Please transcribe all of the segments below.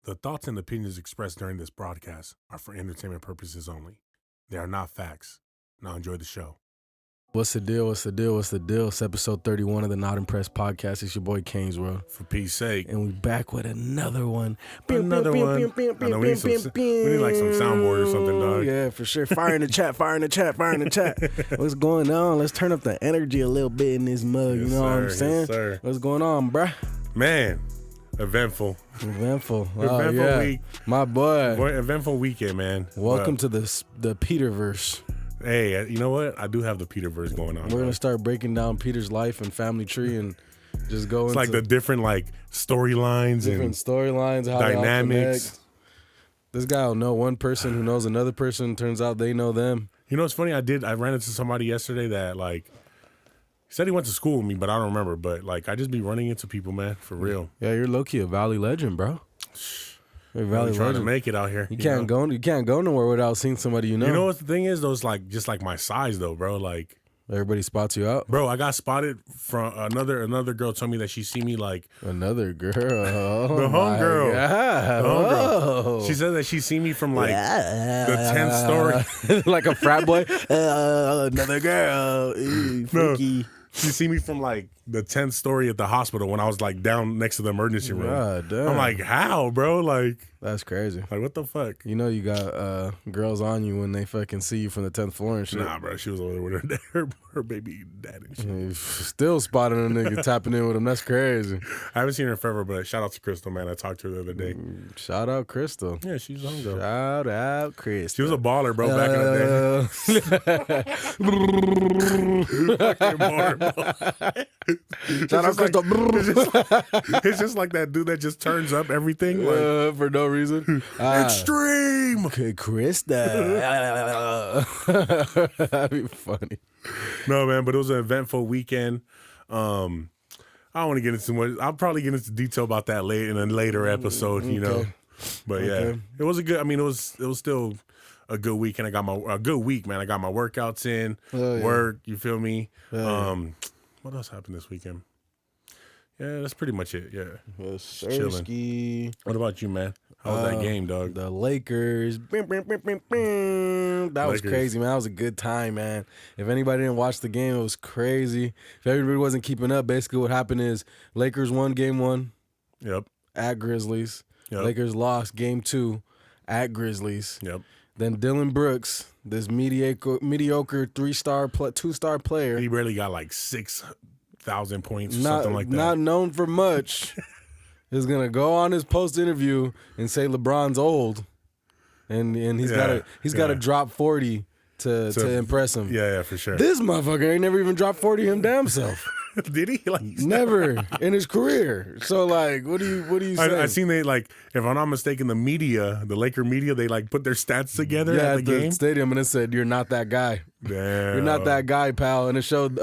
The thoughts and opinions expressed during this broadcast are for entertainment purposes only. They are not facts. Now enjoy the show. What's the deal? What's the deal? What's the deal? It's episode 31 of the Not Impressed podcast. It's your boy Kanesworld. For peace sake. And we back with another one. Another one. I know we need like some soundboard or something, dog. Yeah, for sure. Fire in the chat, fire in the chat, fire in the chat. What's going on? Let's turn up the energy a little bit in this mug. Yes, you know sir. what I'm saying? Yes, sir. What's going on, bruh? Man, eventful. Eventful. Eventful week. My boy. Eventful weekend, man. Welcome to the Peterverse. Hey, you know what? I do have the Peterverse going on. We're going to start breaking down Peter's life and family tree and just go It's into like the different storylines and storylines, how dynamics. This guy will know one person who knows another person. Turns out they know them. You know what's funny? I ran into somebody yesterday that he said he went to school with me, but I don't remember. But I just be running into people, man, for real. Yeah, you're low key a Valley legend, bro. You're a Valley trying legend. to make it out here. You can't go nowhere without seeing somebody you know. You know what the thing is? Those just my size though, bro. Everybody spots you out. Bro, I got spotted from another girl told me that she see me another girl. The homegirl. Yeah. The homegirl. She said that she see me from the 10th story. Like a frat boy. Another girl. Freaky. No. She see me from the 10th story at the hospital when I was down next to the emergency room. God damn. I'm like, how, bro? That's crazy. What the fuck? You know you got girls on you when they fucking see you from the 10th floor and shit. Nah, bro. She was over there with her baby dad and shit. You still spotting a nigga tapping in with him. That's crazy. I haven't seen her forever, but shout out to Crystal, man. I talked to her the other day. Shout out Crystal. Yeah, she's homegirl. Shout out Crystal. She was a baller, bro, back in the day. Fucking baller, Shout out Crystal. It's just like that dude that just turns up everything for no reason. Extreme. Okay, Krista. That'd be funny. No, man, but it was an eventful weekend. I don't want to get into much. I'll probably get into detail about that in a later episode, you know. But yeah, it was a good. I mean, it was still a good week, and a good week, man. I got my workouts in, work. You feel me? What else happened this weekend? Yeah, that's pretty much it. Yeah, chilling. What about you, man? How was that game, dog? The Lakers. That was crazy, man. That was a good time, man. If anybody didn't watch the game, it was crazy. If everybody wasn't keeping up, basically what happened is Lakers won game 1. Yep. At Grizzlies. Yep. Lakers lost game 2 at Grizzlies. Yep. Then Dylan Brooks, this mediocre 2-star player. He barely got 6,000 points or something like that. Not known for much. Is gonna go on his post interview and say LeBron's old, and he's got to drop 40 to impress him. Yeah, for sure. This motherfucker ain't never even dropped 40 him damn self. Did he? Never in his career. So what do you say? I seen they if I'm not mistaken, the Laker media, they put their stats together at the game stadium, and it said, "You're not that guy. Damn. You're not that guy, pal." And it showed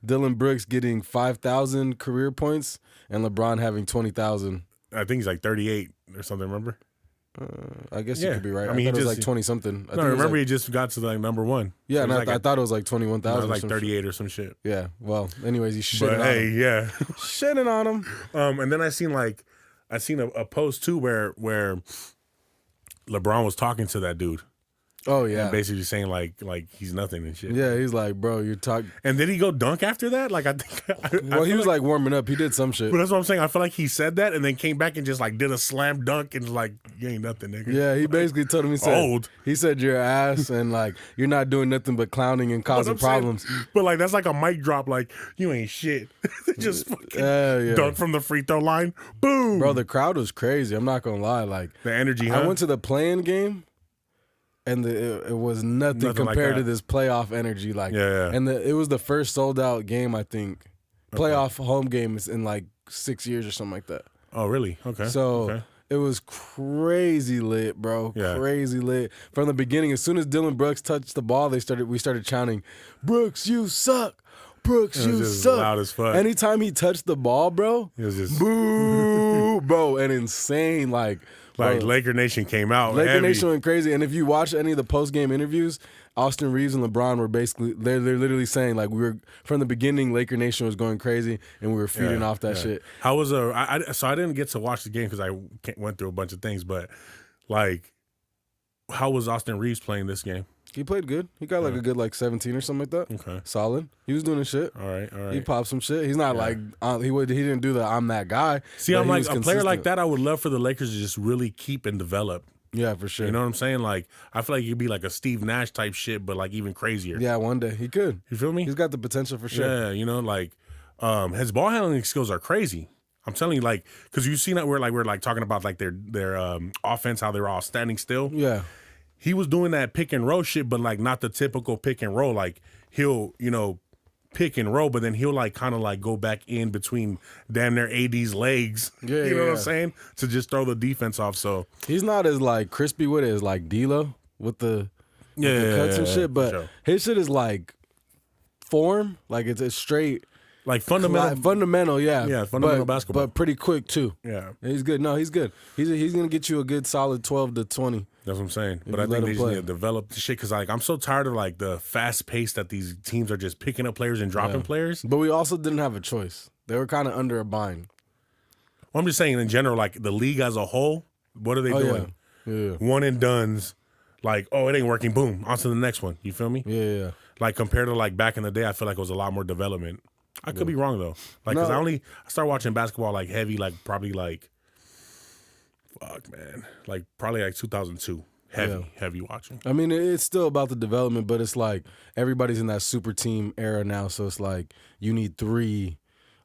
Dylan Brooks getting 5,000 career points and LeBron having 20,000. I think he's 38 or something. Remember? I guess you could be right. I mean, thought it was 20 something. No, remember he just got to number 1. Yeah, and I thought it was 21,000. It was 38 or some shit. Yeah. Well, anyways, he's shitting on him. Yeah, shitting on him. And then I seen a post too where LeBron was talking to that dude. Oh yeah, and basically saying he's nothing and shit. Yeah, he's like, bro, you're talking. And did he go dunk after that? I think. Well, he was warming up. He did some shit. But that's what I'm saying. I feel like he said that and then came back and just did a slam dunk and you ain't nothing, nigga. Yeah, he basically told him he said you're ass and you're not doing nothing but clowning and causing problems. But that's a mic drop. You ain't shit. Just fucking dunk from the free throw line. Boom, bro. The crowd was crazy. I'm not gonna lie. The energy. I went to the play-in game. And it was nothing compared to this playoff energy. And it was the first sold out game, I think. Playoff home games in 6 years or something like that. Oh, really? Okay. So it was crazy lit, bro. Yeah. Crazy lit. From the beginning, as soon as Dylan Brooks touched the ball, we started chanting, "Brooks, you suck. Brooks, you suck." Loud as fuck. Anytime he touched the ball, bro, it was just boo, bro, and insane Like, Laker Nation came out. Laker Nation went crazy. And if you watch any of the post-game interviews, Austin Reeves and LeBron were basically, they're literally saying, like, we were, from the beginning, Laker Nation was going crazy, and we were feeding off that shit. How was so I didn't get to watch the game because I went through a bunch of things, but, like, how was Austin Reeves playing this game? He played good. He got like a good 17 or something like that. Okay, solid. He was doing his shit. All right. He popped some shit. He's not he didn't do the I'm that guy. See, I'm like a player like that. I would love for the Lakers to just really keep and develop. Yeah, for sure. You know what I'm saying? Like, I feel like he'd be like a Steve Nash type shit, but like even crazier. Yeah, one day he could. You feel me? He's got the potential for sure. Yeah, like his ball handling skills are crazy. I'm telling you, like, because you've seen that we're talking about like their offense, how they were all standing still. Yeah. He was doing that pick and roll shit, but like not the typical pick and roll. Like he'll, pick and roll, but then he'll like kind of like go back in between damn near AD's legs. Yeah, you know what I'm saying? To just throw the defense off. So he's not as like crispy with it as like D'Lo with the cuts and shit, but his shit is like form, like it's straight. Like fundamental, yeah, fundamental basketball, but pretty quick too. Yeah, he's good. No, he's good. He's gonna get you a good solid 12 to 20. That's what I'm saying. But I think they just need to develop the shit because like I'm so tired of like the fast pace that these teams are just picking up players and dropping players. But we also didn't have a choice. They were kind of under a bind. Well, I'm just saying in general, like the league as a whole, what are they doing? Yeah. One and dones, like it ain't working. Boom, on to the next one. You feel me? Yeah. Like compared to like back in the day, I feel like it was a lot more development. I could be wrong though. Like, cause I started watching basketball like heavy, like probably like, like probably like 2002. Heavy watching. I mean, it's still about the development, but it's like everybody's in that super team era now. So it's like you need 3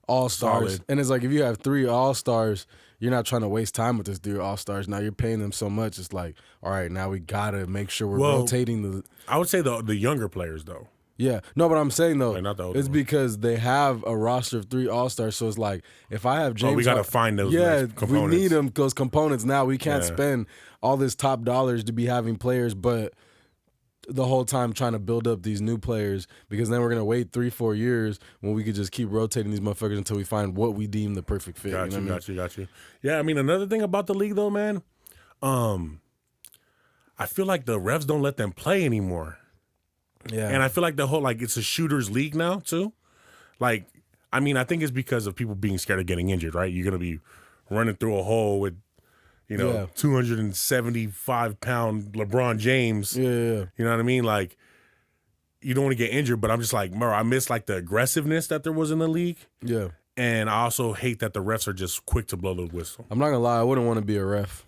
all-stars. Solid. And it's like if you have 3 all-stars, you're not trying to waste time with this dude all-stars. Now you're paying them so much. It's like, all right, now we got to make sure we're rotating the. I would say the younger players though. Yeah. No, but I'm saying, though, not the it's because they have a roster of 3 All-Stars. So it's like, if I have James... we got to find those components. We need those components now. We can't spend all this top dollars to be having players, but the whole time trying to build up these new players because then we're going to wait 3-4 years when we could just keep rotating these motherfuckers until we find what we deem the perfect fit. Got you. Yeah, I mean, another thing about the league, though, man, I feel like the refs don't let them play anymore. Yeah. And I feel like the whole, like, it's a shooter's league now, too. Like, I mean, I think it's because of people being scared of getting injured, right? You're going to be running through a hole with, 275-pound LeBron James. Yeah. You know what I mean? Like, you don't want to get injured, but I'm just like, I miss, like, the aggressiveness that there was in the league. Yeah. And I also hate that the refs are just quick to blow the whistle. I'm not going to lie. I wouldn't want to be a ref.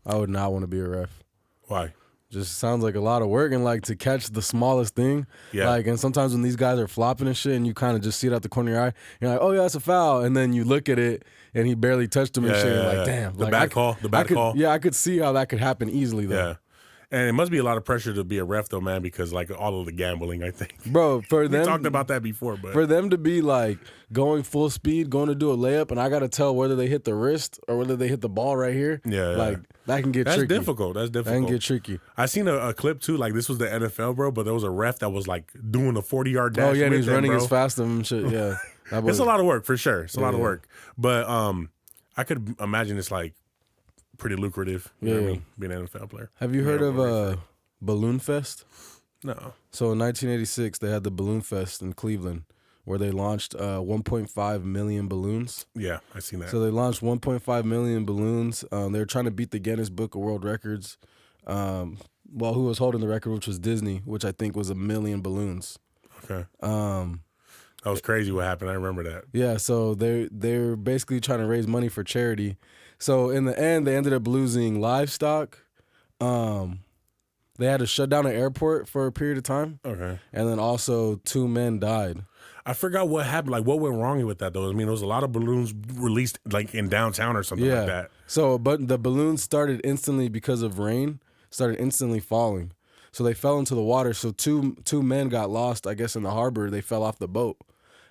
I would not want to be a ref. Why? Just sounds like a lot of work and like to catch the smallest thing. Yeah. Like, and sometimes when these guys are flopping and shit and you kind of just see it out the corner of your eye, you're like, oh yeah, that's a foul. And then you look at it and he barely touched him and shit. You're like, damn. The bad call. Yeah, I could see how that could happen easily though. Yeah. And it must be a lot of pressure to be a ref though, man, because like all of the gambling, I think. Bro, for them. We talked about that before, but. For them to be like going full speed, going to do a layup, and I got to tell whether they hit the wrist or whether they hit the ball right here. Yeah. Like, that can get tricky. That's difficult. That can get tricky. I seen a clip too, like this was the NFL, bro, but there was a ref that was like doing a 40-yard dash. Oh, yeah, and he's running as fast as him shit, yeah. It's a lot of work, for sure. It's a lot of work. But I could imagine it's like pretty lucrative, you know what I mean, being an NFL player. Have you heard of Balloon Fest? No. So in 1986, they had the Balloon Fest in Cleveland where they launched 1.5 million balloons. Yeah, I seen that. So they launched 1.5 million balloons. They were trying to beat the Guinness Book of World Records. Who was holding the record, which was Disney, which I think was 1 million balloons. Okay. That was crazy what happened. I remember that. Yeah, so they're basically trying to raise money for charity. So in the end, they ended up losing livestock. They had to shut down an airport for a period of time. Okay. And then also 2 men died. I forgot what happened. Like, what went wrong with that, though? I mean, there was a lot of balloons released, like, in downtown or something like that. So, but the balloons started instantly because of rain, started instantly falling. So they fell into the water. So two men got lost, I guess, in the harbor. They fell off the boat.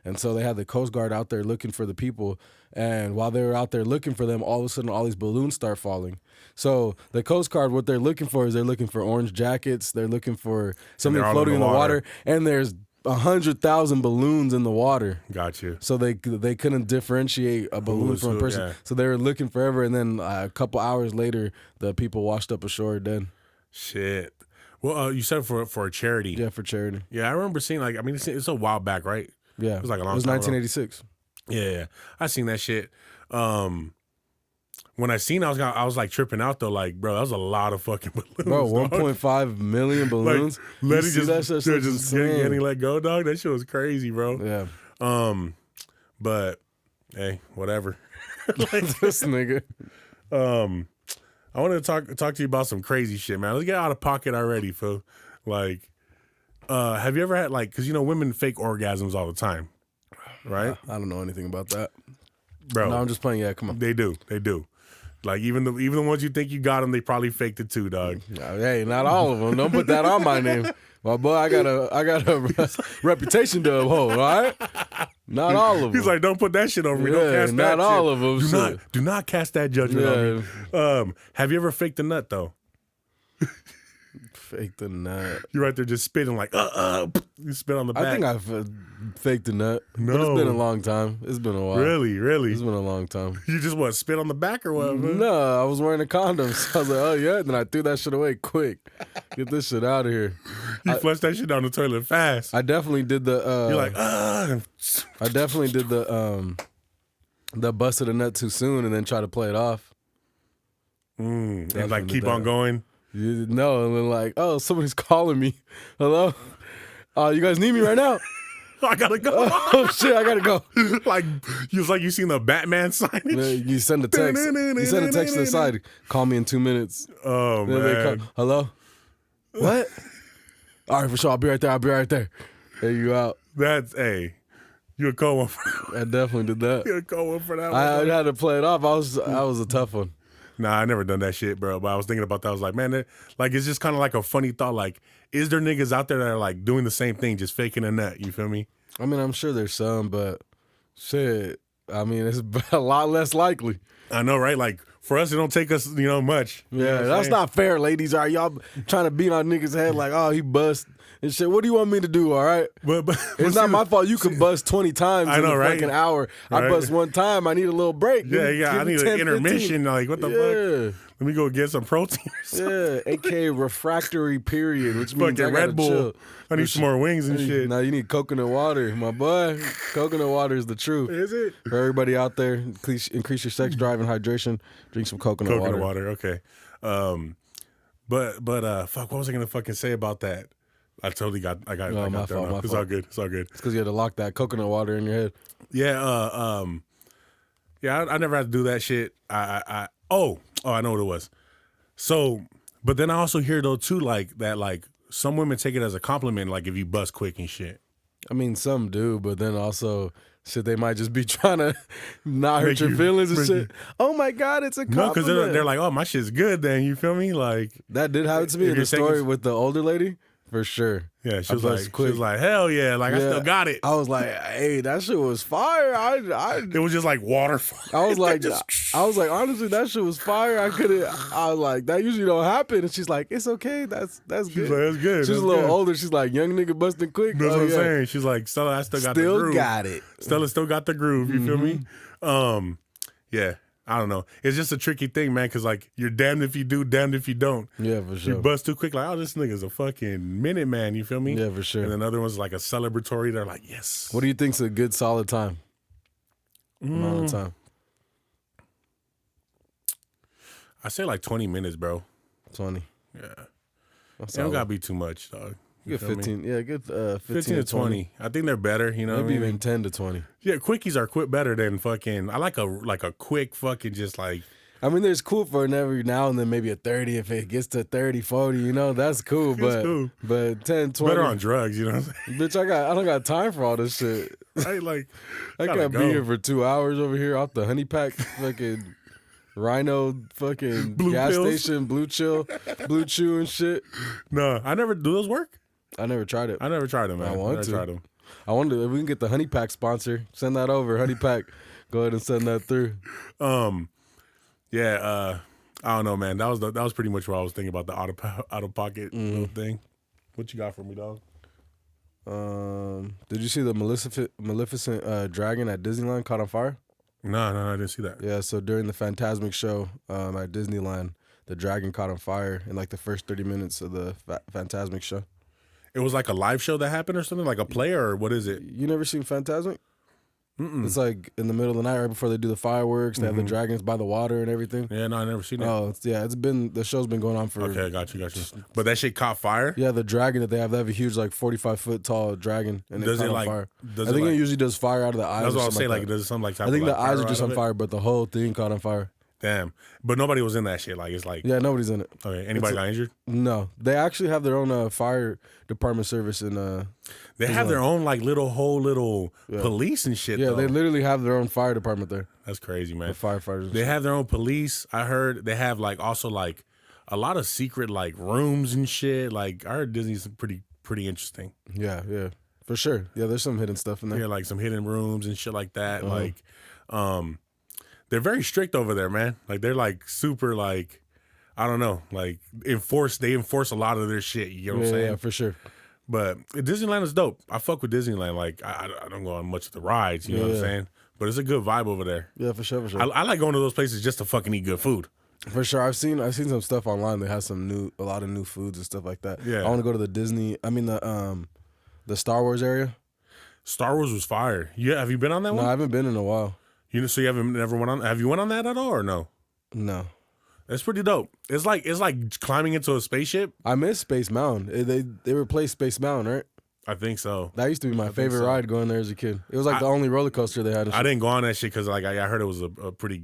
And so they had the Coast Guard out there looking for the people. And while they were out there looking for them, all of a sudden, all these balloons start falling. So the Coast Guard, what they're looking for is they're looking for orange jackets. They're looking for something floating in the water. And there's 100,000 balloons in the water. Got you. So they couldn't differentiate a balloon from a person. Yeah. So they were looking forever, and then a couple hours later, the people washed up ashore dead. Shit. Well, you said for a charity. Yeah, for charity. Yeah, I remember seeing it's a while back, right? Yeah, it was like a long. It was 1986. Yeah, I seen that shit. When I seen, I was like tripping out though. Like, bro, that was a lot of fucking balloons. Bro, 1.5 million balloons. Like, just getting let go, dog. That shit was crazy, bro. Yeah. But hey, whatever. Like this nigga. I wanted to talk to you about some crazy shit, man. Let's get out of pocket already, fool. Like, have you ever had because women fake orgasms all the time, right? I don't know anything about that, bro. No, I'm just playing. Yeah, come on. They do. Like even the ones you think you got them, they probably faked it too, dog. Hey, not all of them. Don't put that on my name, my boy. I got a reputation to uphold. All right, not all of them. He's like, don't put that shit over me. Don't cast not that all shit. of them. Do not cast that judgment on me. Have you ever faked a nut though? Fake the nut. You're right there just spitting like, you spit on the back. I think I've faked the nut. No. But it's been a long time. It's been a while. Really? It's been a long time. You just spit on the back or what? No, I was wearing a condom. So I was like, oh yeah. Then I threw that shit away quick. Get this shit out of here. You flushed that shit down the toilet fast. I definitely did the you're like, I definitely did the busted a nut too soon and then try to play it off. And like keep on going. No, and then like, oh, somebody's calling me. Hello? You guys need me right now? I gotta go. Oh shit, I gotta go. Like you seen the Batman signage? You send a text. You send a text to the side. Call me in 2 minutes. Oh then man. Hello? What? All right, for sure. I'll be right there. There you out. That's you a cold one for that. I definitely did that. You a cold one for that one. I had to play it off. I was a tough one. Nah, I never done that shit, bro. But I was thinking about that. I was like, man, it's just kind of like a funny thought. Like, is there niggas out there that are like doing the same thing, just faking a nut? You feel me? I mean, I'm sure there's some, but shit. I mean, it's a lot less likely. I know, right? Like for us, it don't take us, much. Yeah, that's not fair, ladies. Are y'all trying to beat on niggas' head like, oh, he bust and shit? What do you want me to do? All right, but it's not my fault. You could bust 20 times in a fucking hour. Right? I bust one time. I need a little break. Yeah. I need 10, an intermission. 15. Like what the fuck? Let me go get some protein or something. Yeah, aka refractory period, which means I Red Bull. Chill. I need some more wings and shit. Now you need coconut water, my boy. Coconut water is the truth. Is it? For everybody out there, increase your sex drive and hydration. Drink some coconut water. Okay. But fuck, what was I gonna fucking say about that? I totally got my fault. It's all good. It's It's because you had to lock that coconut water in your head. Yeah. I never had to do that shit. I know what it was. So, but then I also hear though too, like that, like some women take it as a compliment, like if you bust quick and shit. I mean, some do, but then also, shit, they might just be trying to not hurt your feelings and shit. Oh my God, it's a compliment. No, because they're like, oh, my shit's good then, you feel me? Like that did happen to me in the story with the older lady. For sure. Yeah, she was like, hell yeah, like I still got it. I was like, hey, that shit was fire. It was just like water. I was like, honestly, that shit was fire. I was like, that usually don't happen. And she's like, it's okay. That's good. She's like, that's good. She's a little older. She's like, young nigga busting quick. That's what I'm saying. She's like, Stella, I still got the groove. Got it. Stella still got the groove. You feel me? Yeah. I don't know. It's just a tricky thing, man, because, like, you're damned if you do, damned if you don't. Yeah, for sure. You bust too quick, like, oh, this nigga's a fucking minute man, you feel me? Yeah, for sure. And then other ones, like, a celebratory, they're like, yes. What do you think's a good, solid time? Amount of time? I say, like, 20 minutes, bro. 20. Yeah. It don't gotta be too much, dog. Get 15. Yeah, get 15 to 20. I think they're better, you know maybe what I mean? Even 10 to 20. Yeah, quickies are better than fucking, I like a quick fucking just like. I mean, there's cool for every now and then, maybe a 30. If it gets to 30, 40, you know, that's cool. But 10, 20. Better on drugs, you know what I'm saying? Bitch, I don't got time for all this shit. Right? Like, I can't be here for 2 hours over here off the honey pack fucking Rhino fucking blue gas pills. Station, Blue Chill, Blue Chew and shit. No, I never do those work. I never tried it. I never tried them, man. I want to. Tried them. I wonder if we can get the honey pack sponsor. Send that over, honey pack. Go ahead and send that through. Yeah. I don't know, man. That was pretty much what I was thinking about the out of pocket little thing. What you got for me, dog? Did you see the Maleficent dragon at Disneyland caught on fire? No, I didn't see that. Yeah, so during the Phantasmic show at Disneyland, the dragon caught on fire in like the first 30 minutes of the Phantasmic show. It was like a live show that happened or something, like a play, or what is it? You never seen Phantasmic? It's like in the middle of the night, right before they do the fireworks. They have the dragons by the water and everything. Yeah, no, I never seen it. Oh, the show's been going on for. Okay, got you. But that shit caught fire. Yeah, the dragon that they have a huge, like 45-foot tall dragon, and it caught on fire. I think it usually does fire out of the eyes. That's what I'll say. Like, does it something like? I think the eyes are just on fire, but the whole thing caught on fire. Damn, but nobody was in that shit. Like, it's like, yeah, nobody's in it. Okay, anybody got injured? No, they actually have their own fire department service in. They have their own like little police and shit. Yeah, though. They literally have their own fire department there. That's crazy, man. The firefighters. They have their own police. I heard they have like also like a lot of secret like rooms and shit. Like I heard Disney's pretty interesting. Yeah, for sure. Yeah, there's some hidden stuff in there. Yeah, like some hidden rooms and shit like that. Like, they're very strict over there, man. Like they're like super like, I don't know, like they enforce a lot of their shit. You know what I'm saying? Yeah, for sure. But Disneyland is dope. I fuck with Disneyland. Like I don't go on much of the rides. You know what I'm saying? But it's a good vibe over there. Yeah, for sure. I like going to those places just to fucking eat good food. For sure. I've seen some stuff online that has a lot of new foods and stuff like that. Yeah. I want to go to the Star Wars area. Star Wars was fire. Yeah, have you been on that one? No, I haven't been in a while. So you haven't never went on? Have you went on that at all or no? No. It's pretty dope. It's like climbing into a spaceship. I miss Space Mountain. They replaced Space Mountain, right? I think so. That used to be my favorite ride going there as a kid. It was like the only roller coaster they had. I didn't go on that shit because like I heard it was a pretty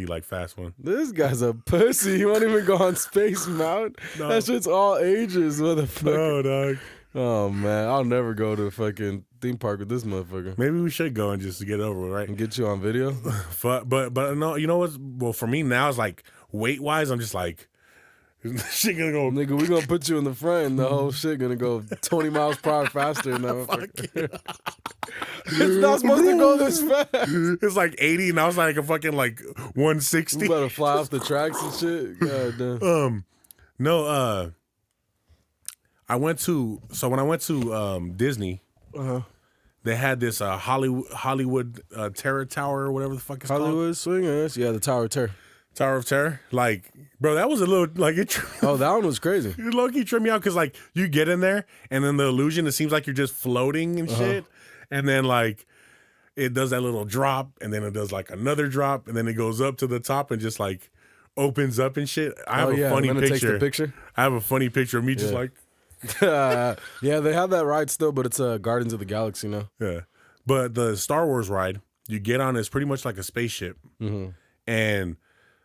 like fast one. This guy's a pussy. He won't even go on Space Mountain. No. That shit's all ages, motherfucker. No, dog. Oh man, I'll never go to a fucking theme park with this motherfucker. Maybe we should go and just get it over with, right? And get you on video. but no, you know what? Well, for me now it's like weight wise, I'm just like, shit gonna go. Nigga, we gonna put you in the front, and the whole shit gonna go 20 miles per hour faster than that. It's not supposed to go this fast. It's like 80, and I was like a fucking like 160. You better fly off the tracks and shit. God damn. No. When I went to Disney, they had this Hollywood Terror Tower or whatever the fuck it's called. Hollywood Swingers, yeah, the Tower of Terror. Tower of Terror, like, bro, that was a little like it. Oh, that one was crazy. It low-key tripped me out because like you get in there and then the illusion, it seems like you're just floating and shit, and then like it does that little drop, and then it does like another drop, and then it goes up to the top and just like opens up and shit. I have a funny picture. Takes the picture. I have a funny picture of me just like. Yeah, they have that ride still, but it's Guardians of the Galaxy now. Yeah, but the Star Wars ride you get on is pretty much like a spaceship, and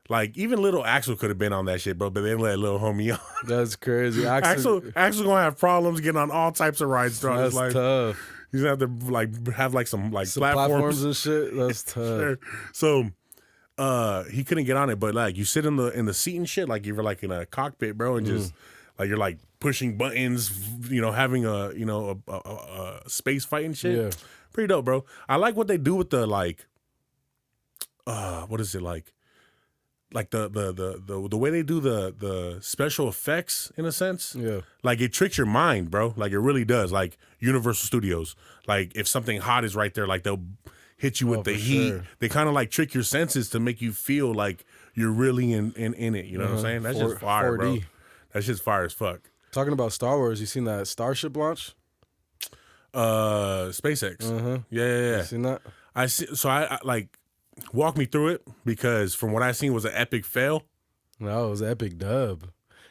like even little Axel could have been on that shit, bro. But they let little homie on. That's crazy. Axel gonna have problems getting on all types of rides throughout his life. Tough. He's gonna have to like have like some platforms and shit. That's tough. So he couldn't get on it, but like you sit in the seat and shit, like you were like in a cockpit, bro, and just like you're like pushing buttons, having a space fight and shit. Yeah. Pretty dope, bro. I like what they do with the like what is it like the way they do the special effects in a sense. Yeah. Like it tricks your mind, bro. Like it really does. Like Universal Studios. Like if something hot is right there, like they'll hit you with the heat. Sure. They kind of like trick your senses to make you feel like you're really in it. You know what I'm saying? That's just fire, 4D. Bro. That shit's fire as fuck. Talking about Star Wars, you seen that Starship launch? SpaceX. Yeah. You seen that? I see. So I like walk me through it because from what I seen was an epic fail. No, it was an epic dub,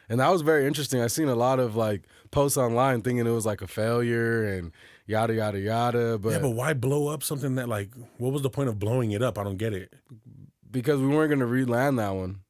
and that was very interesting. I seen a lot of like posts online thinking it was like a failure and yada yada yada. But yeah, but why blow up something that like? What was the point of blowing it up? I don't get it. Because we weren't gonna re-land that one.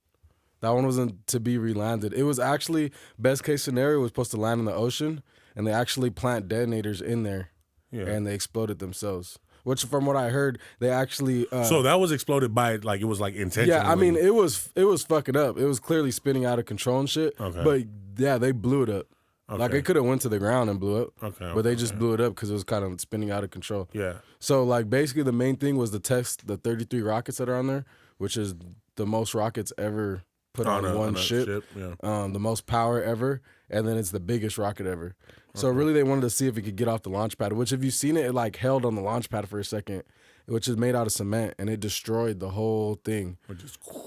That one wasn't to be re-landed. It was actually, best case scenario, was supposed to land in the ocean, and they actually plant detonators in there, and they exploded themselves. Which, from what I heard, they actually... so that was exploded by, like, it was, like, intentional. Yeah, I mean, it was fucking up. It was clearly spinning out of control and shit. Okay. But, yeah, they blew it up. Okay. Like, it could have went to the ground and blew up. Okay. But they just blew it up because it was kind of spinning out of control. Yeah. So, like, basically the main thing was to test the 33 rockets that are on there, which is the most rockets ever put on one ship. Yeah. The most power ever, and then it's the biggest rocket ever. So really, they wanted to see if it could get off the launch pad. Which, if you've seen it, it like held on the launch pad for a second, which is made out of cement, and it destroyed the whole thing.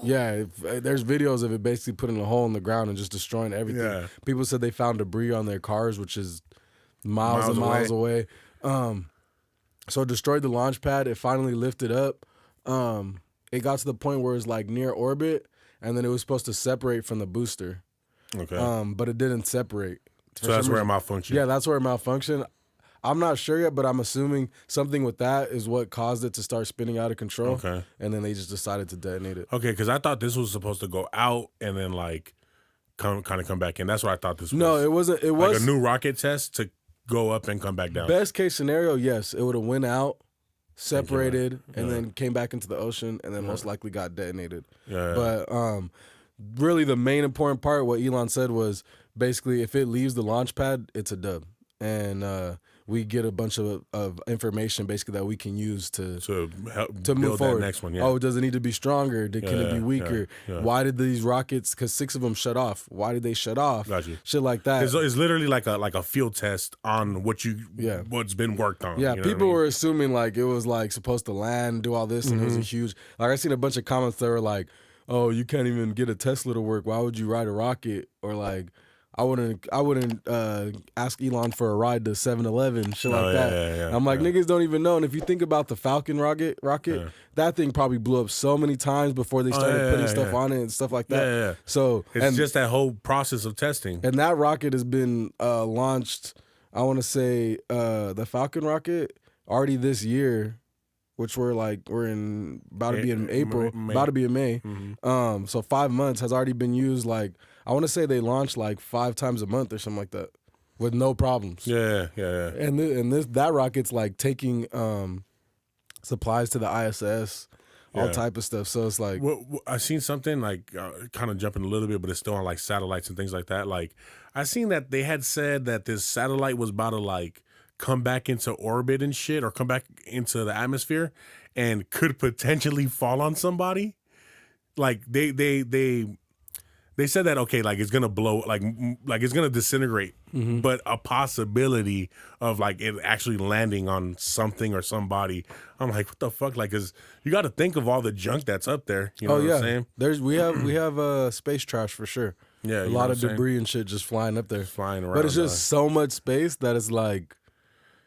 Yeah, there's videos of it basically putting a hole in the ground and just destroying everything. Yeah. People said they found debris on their cars, which is miles and miles away. So it destroyed the launch pad. It finally lifted up. It got to the point where it's like near orbit, and then it was supposed to separate from the booster. Okay. But it didn't separate. So that's where it malfunctioned. Yeah, that's where it malfunctioned. I'm not sure yet, but I'm assuming something with that is what caused it to start spinning out of control. Okay. And then they just decided to detonate it. Okay, because I thought this was supposed to go out and then like come back in. That's what I thought this was. No, it wasn't. It was like a new rocket test to go up and come back down. Best case scenario, yes, it would have went out, separated, and then came back into the ocean, and then most likely got detonated. Yeah. But really, the main important part, what Elon said was basically if it leaves the launch pad, it's a dub, and we get a bunch of information basically that we can use to move forward. That next one. Yeah. Oh, does it need to be stronger? Can it be weaker? Yeah. Why did these rockets? Because 6 of them shut off. Why did they shut off? Got you. Shit like that. It's literally like a field test on what's been worked on. Yeah, you know people were assuming like it was like supposed to land, do all this, and it was a huge. Like I seen a bunch of comments that were like, "Oh, you can't even get a Tesla to work. Why would you ride a rocket?" Or like, I wouldn't ask Elon for a ride to 7-Eleven, shit like that. Yeah, I'm like, niggas don't even know. And if you think about the Falcon rocket, that thing probably blew up so many times before they started putting stuff on it and stuff like that. Yeah. So it's just that whole process of testing. And that rocket has been launched, I want to say, the Falcon rocket already this year, which we're in about to be in April, about to be in May. Mm-hmm. So 5 months has already been used. Like I want to say they launch like 5 times a month or something like that, with no problems. Yeah. And that rocket's like taking supplies to the ISS, all type of stuff. So it's like I seen something like kind of jumping a little bit, but it's still on like satellites and things like that. Like I seen that they had said that this satellite was about to like come back into orbit and shit, or come back into the atmosphere and could potentially fall on somebody. Like they said that, okay, like it's gonna blow, like it's gonna disintegrate, but a possibility of like it actually landing on something or somebody. I'm like, what the fuck? Like, cause you got to think of all the junk that's up there. You know what I'm saying? We have space trash for sure. Yeah, a lot of debris and shit just flying up there, flying around. But it's just so much space that it's like.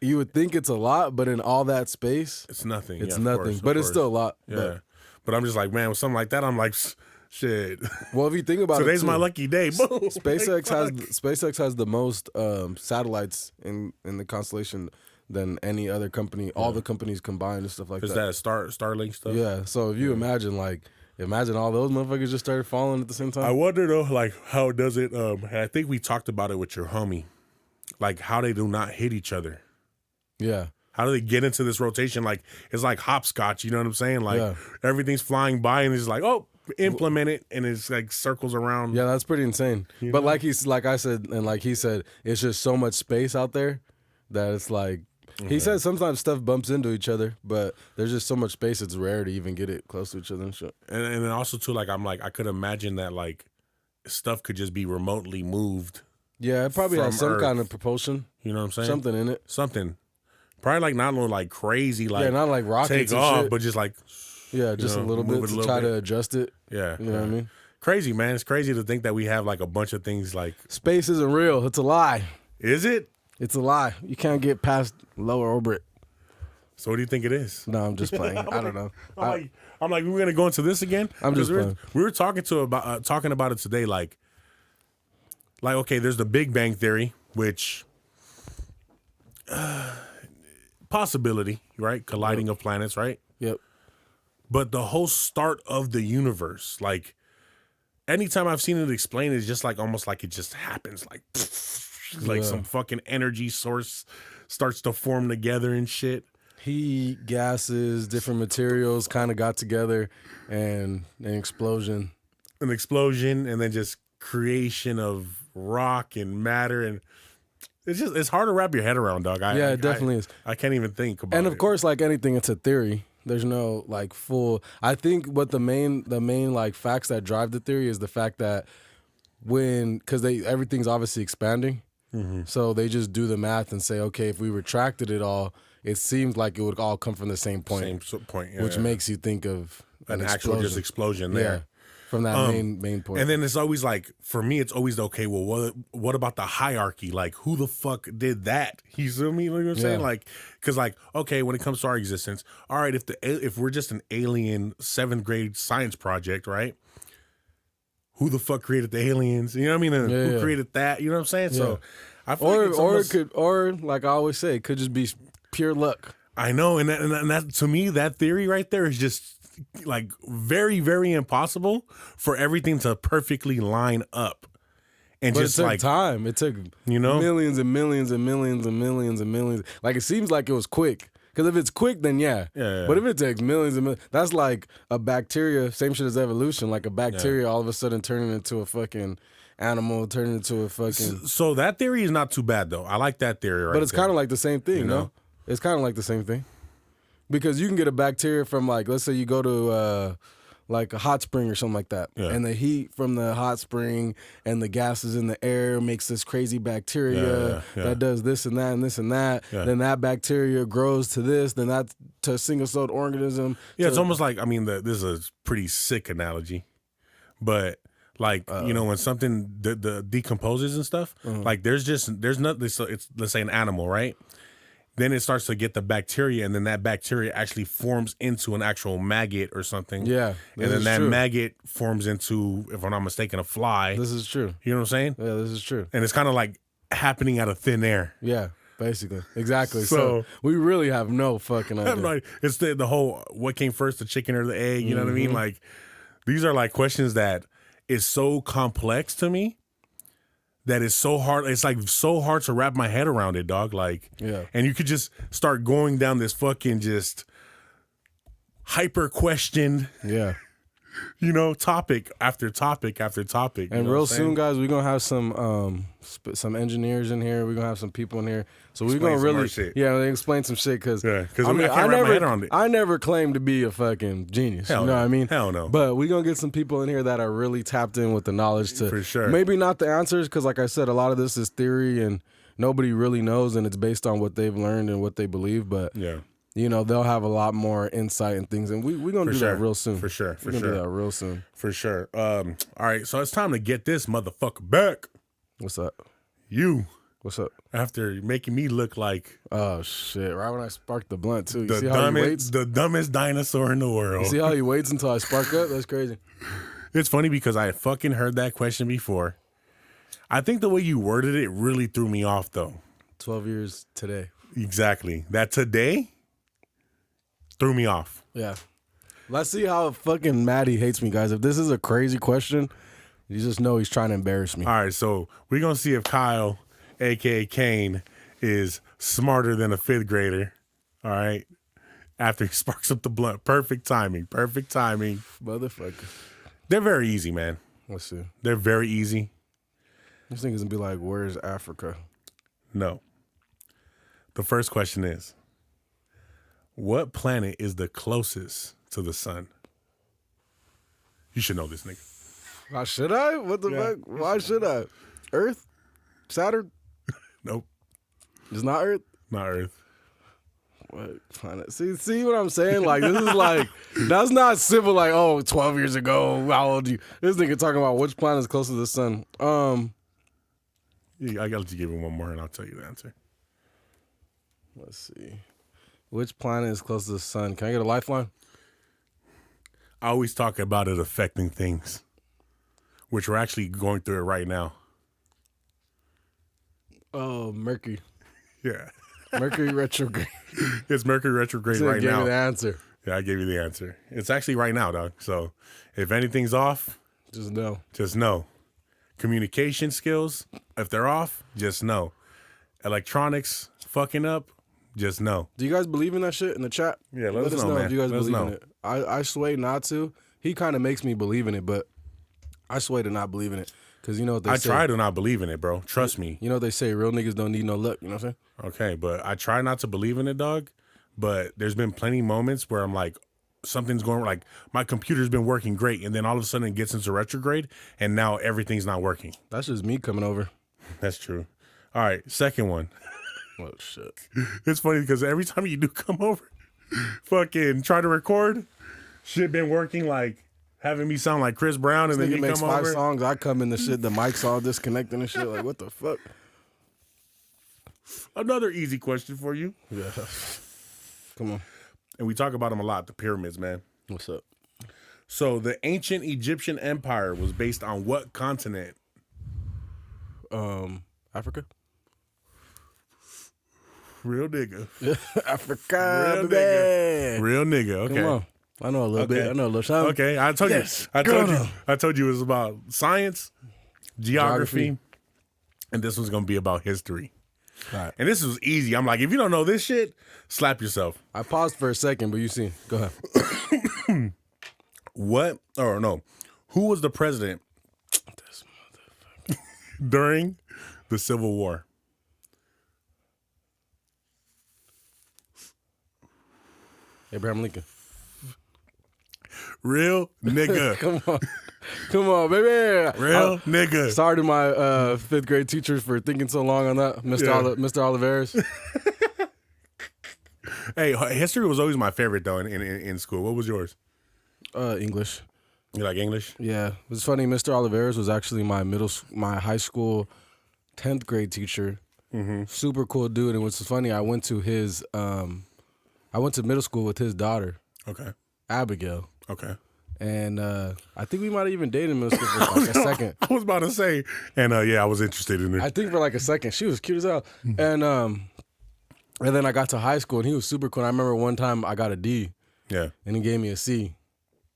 You would think it's a lot, but in all that space, it's nothing. It's nothing, but it's still a lot. Yeah, but I'm just like, man, with something like that, I'm like, shit. Well, if you think about today's my lucky day. SpaceX has the most satellites in the constellation than any other company. Yeah. All the companies combined and stuff like that. Is that Starlink stuff? Yeah. So if you imagine all those motherfuckers just started falling at the same time. I wonder though, like how does it? I think we talked about it with your homie, like how they do not hit each other. Yeah. How do they get into this rotation? Like, it's like hopscotch, you know what I'm saying? Like, everything's flying by and it's like, oh, implement it, and it's like circles around. Yeah, that's pretty insane. You but know? Like I said, and like he said, it's just so much space out there that it's like, he said sometimes stuff bumps into each other, but there's just so much space, it's rare to even get it close to each other and shit. And then also, too, like, I'm like, I could imagine that, like, stuff could just be remotely moved. Yeah, it probably has some kind of propulsion. You know what I'm saying? Something in it. Something. Probably like not like crazy, like not like rockets take off, shit. But just like just a little bit to try to adjust it. Yeah, you know what I mean. Crazy, man. It's crazy to think that we have like a bunch of things like space isn't real. It's a lie. Is it? It's a lie. You can't get past lower orbit. So what do you think it is? No, I'm just playing. I don't know. I'm like, we're gonna go into this again. I'm just playing. We were talking about it today. Like okay, there's the Big Bang Theory, which. Possibility, right? Colliding of planets, right? Yep. But the whole start of the universe, like anytime I've seen it explained, it's just like almost like it just happens, like some fucking energy source starts to form together and shit. Heat, gases, different materials kind of got together, and an explosion. An explosion, and then just creation of rock and matter and. It's hard to wrap your head around, dog. It definitely is. I can't even think about it. And of course, like anything, it's a theory. There's no like full. I think what the main like facts that drive the theory is the fact that because everything's obviously expanding, so they just do the math and say, okay, if we retracted it all, it seems like it would all come from the same point. Same point, yeah, which makes you think of an actual just explosion there. Yeah, from that main point. And then it's always like, for me, it's always okay. Well, what about the hierarchy? Like, who the fuck did that? You feel me? You know what I'm saying? Like, because like, okay, when it comes to our existence, all right, if we're just an alien 7th grade science project, right? Who the fuck created the aliens? You know what I mean? And who created that? You know what I'm saying? Yeah. So, I feel or like I always say, it could just be pure luck. I know, and that to me, that theory right there is just like very, very impossible for everything to perfectly line up. And but just it took like time. It took millions and millions and millions and millions and millions. Like it seems like it was quick. Because if it's quick, then yeah. But if it takes millions and millions, that's like a bacteria, same shit as evolution, like a bacteria all of a sudden turning into a fucking animal, turning into a fucking... So that theory is not too bad, though. I like that theory right But it's kind of like the same thing, no? It's kind of like the same thing. Because you can get a bacteria from like, let's say you go to... like a hot spring or something like that. Yeah. And the heat from the hot spring and the gases in the air makes this crazy bacteria that does this and that and this and that. Yeah. Then that bacteria grows to this, then that to a single-celled organism. Yeah, it's almost like, I mean, this is a pretty sick analogy. But like, when something decomposes and stuff, like there's nothing, so it's, let's say an animal, right? Then it starts to get the bacteria, and then that bacteria actually forms into an actual maggot or something. Yeah. And then that maggot forms into, if I'm not mistaken, a fly. This is true. You know what I'm saying? Yeah, this is true. And it's kind of like happening out of thin air. Yeah, basically. Exactly. So we really have no fucking idea. It's the whole, what came first, the chicken or the egg? You know what I mean? Like, these are like questions that is so complex to me. That is so hard. It's like so hard to wrap my head around it, dog. Like, and you could just start going down this fucking just hyper questioned, topic after topic after topic. And real soon, guys, we're gonna have some engineers in here. We're gonna have some people in here. So we're gonna really, they explain some shit because I can't wrap my head around it. I never claimed to be a fucking genius. Hell you know no. what I mean? Hell no. But we're gonna get some people in here that are really tapped in with the knowledge to, for sure. Maybe not the answers because, like I said, a lot of this is theory and nobody really knows, and it's based on what they've learned and what they believe. But they'll have a lot more insight and things, and we're gonna do that real soon. For sure. We're gonna do that real soon. For sure. All right, so it's time to get this motherfucker back. What's up? What's up? After making me look like... Oh, shit. Right when I sparked the blunt, too. You see how he waits? The dumbest dinosaur in the world. You see how he waits until I spark up? That's crazy. It's funny because I fucking heard that question before. I think the way you worded it really threw me off, though. 12 years today. Exactly. That today threw me off. Yeah. Let's see how fucking mad he hates me, guys. If this is a crazy question, you just know he's trying to embarrass me. All right, so we're going to see if Kyle... a.k.a. Kane, is smarter than a 5th grader, all right? After he sparks up the blunt. Perfect timing. Motherfucker. They're very easy, man. Let's see. They're very easy. This thing is going to be like, where's Africa? No. The first question is, what planet is the closest to the sun? You should know this, nigga. Why should I? What the fuck? Why should I? Earth? Saturn? Nope. It's not Earth? Not Earth. What planet? See what I'm saying? Like, this is like, that's not simple, like, 12 years ago, how old are you? This nigga talking about which planet is closest to the sun. Yeah, I gotta let you give him one more and I'll tell you the answer. Let's see. Which planet is closest to the sun? Can I get a lifeline? I always talk about it affecting things, which we're actually going through it right now. Oh, Mercury. Yeah. Mercury retrograde. It's Mercury retrograde right now. I gave you the answer. Yeah, I gave you the answer. It's actually right now, dog. So if anything's off, just know. Just know. Communication skills, if they're off, just know. Electronics fucking up, just know. Do you guys believe in that shit in the chat? Yeah, let us know, man. If you guys believe in it. I sway not to. He kind of makes me believe in it, but I sway to not believe in it. Because you know what they say. I try to not believe in it, bro. Trust me. You know what they say, real niggas don't need no luck. You know what I'm saying? Okay, but I try not to believe in it, dog. but there's been plenty moments where I'm like, something's going, like my computer's been working great, and then all of a sudden it gets into retrograde, and now everything's not working. That's just me coming over. That's true. All right, second one. Oh shit! It's funny because every time you do come over, fucking try to record, shit been working, like having me sound like Chris Brown, and then you makes come 5 over. songs. I come in the shit. The mic's all disconnecting and shit. Like what the fuck? Another easy question for you. Yeah. Come on. And we talk about them a lot. The pyramids, man. What's up? So the ancient Egyptian empire was based on what continent? Africa. Real nigga. Africa. Real nigga. Real nigga. Okay. Come on. I know a little bit. I know a little something. Okay. I told you it was about science, geography, and this was gonna be about history. Right. And this was easy. I'm like, if you don't know this shit, slap yourself. I paused for a second, but you see. Go ahead. Who was the president This motherfucker. during the Civil War? Abraham Lincoln. Real nigga. Come on, baby. Real nigga. Sorry to my 5th grade teachers for thinking so long on that, Mr. Oliveris. Hey, history was always my favorite though in school. What was yours? English. You like English? Yeah, it's funny. Mr. Oliveris was actually my high school 10th grade teacher. Mm-hmm. Super cool dude. And what's funny, I went to middle school with his daughter. Okay. Abigail. Okay. And I think we might have even dated in middle school for like a second. I was about to say, and I was interested in her. I think for like a second. She was cute as hell. And then I got to high school and he was super cool. And I remember one time I got a D. Yeah. And he gave me a C.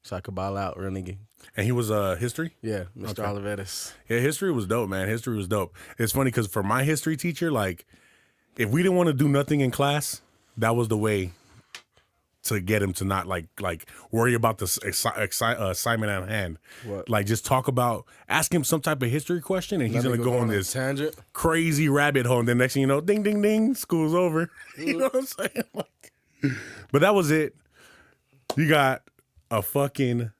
So I could ball out, real nigga. And he was history? Yeah, Mr. Oliveris. Yeah, history was dope, man. History was dope. It's funny because for my history teacher, like, if we didn't want to do nothing in class, that was the way to get him to not like worry about the assignment at hand. What? Like just ask him some type of history question, and he's gonna go on this tangent, crazy rabbit hole. And then next thing you know, ding ding ding, school's over. You know what I'm saying? Like, but that was it. You got a fucking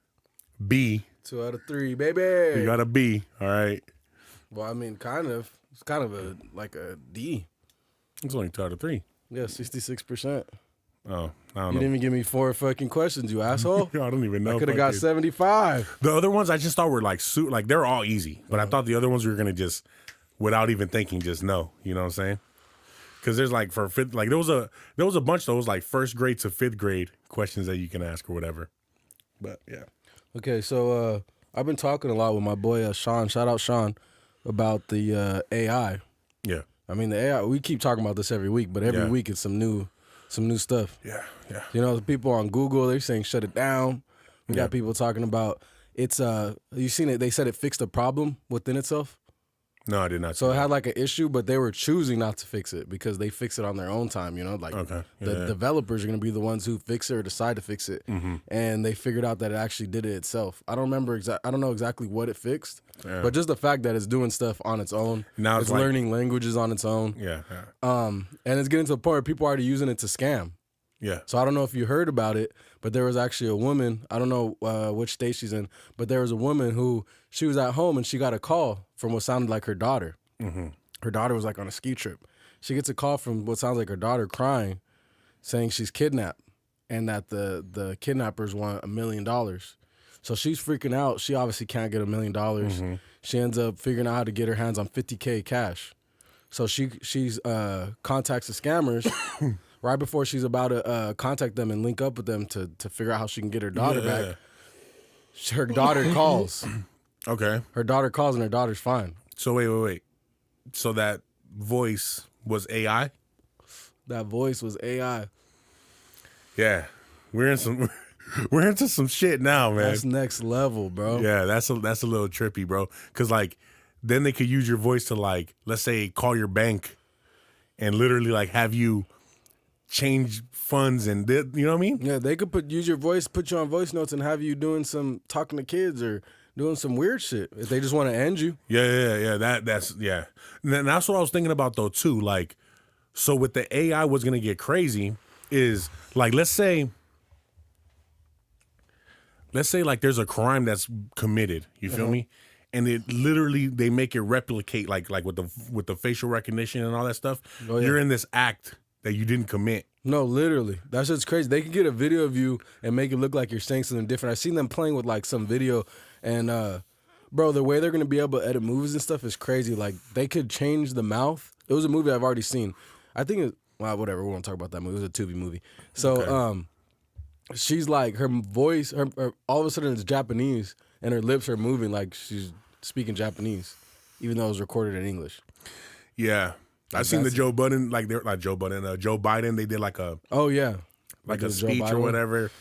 B. 2 out of 3, baby. You got a B. All right. Well, I mean, kind of. It's kind of a D. It's only 2 out of 3. Yeah, 66%. Oh, I don't know. You didn't even give me 4 fucking questions, you asshole. I don't even know. I could have got 75. The other ones I just thought were like they're all easy, but I thought the other ones we were gonna just, without even thinking, just know. You know what I'm saying? Because there's like for fifth, like there was a bunch that was like 1st grade to 5th grade questions that you can ask or whatever. But yeah. Okay, so I've been talking a lot with my boy Sean. Shout out Sean about the AI. Yeah. I mean the AI. We keep talking about this every week, but every week it's some new stuff. Yeah, yeah. You know, the people on Google, they're saying shut it down. We got people talking about it's you seen it, they said it fixed a problem within itself. No, I did not. So it had like an issue, but they were choosing not to fix it because they fix it on their own time, you know? Like the developers are going to be the ones who fix it or decide to fix it. Mm-hmm. And they figured out that it actually did it itself. I don't know exactly what it fixed, but just the fact that it's doing stuff on its own. Now it's learning languages on its own. Yeah. And it's getting to the point where people are already using it to scam. Yeah. So I don't know if you heard about it, but there was actually a woman, I don't know which state she's in, but there was a woman who, she was at home and she got a call from what sounded like her daughter. Mm-hmm. Her daughter was like on a ski trip. She gets a call from what sounds like her daughter crying, saying she's kidnapped and that the kidnappers want $1 million. So she's freaking out. She obviously can't get $1 million. Mm-hmm. She ends up figuring out how to get her hands on $50K cash. So she's contacts the scammers right before she's about to contact them and link up with them to figure out how she can get her daughter back. Her daughter calls. Okay. Her daughter calls and her daughter's fine. So wait. So that voice was AI? That voice was AI. Yeah. We're into some shit now, man. That's next level, bro. Yeah, that's a little trippy, bro. Cause like then they could use your voice to like, let's say, call your bank and literally like have you change funds and you know what I mean? Yeah, they could use your voice, put you on voice notes and have you doing some talking to kids or doing some weird shit if they just want to end you. Yeah. That's And that's what I was thinking about though too. Like, so with the AI, what's gonna get crazy is like, let's say like there's a crime that's committed. You feel me? And it literally, they make it replicate like with the facial recognition and all that stuff. Oh, yeah. You're in this act that you didn't commit. No, literally. That's just crazy. They can get a video of you and make it look like you're saying something different. I've seen them playing with like some video, and bro, the way they're gonna be able to edit movies and stuff is crazy. Like they could change the mouth. It was a movie I've already seen. I think whatever. We won't talk about that movie. It was a Tubi movie. So she's like, her voice, her all of a sudden it's Japanese, and her lips are moving like she's speaking Japanese, even though it was recorded in English. Yeah. I've seen the Joe Biden, like they're not Joe Biden, Joe Biden. They did like a like a speech or whatever.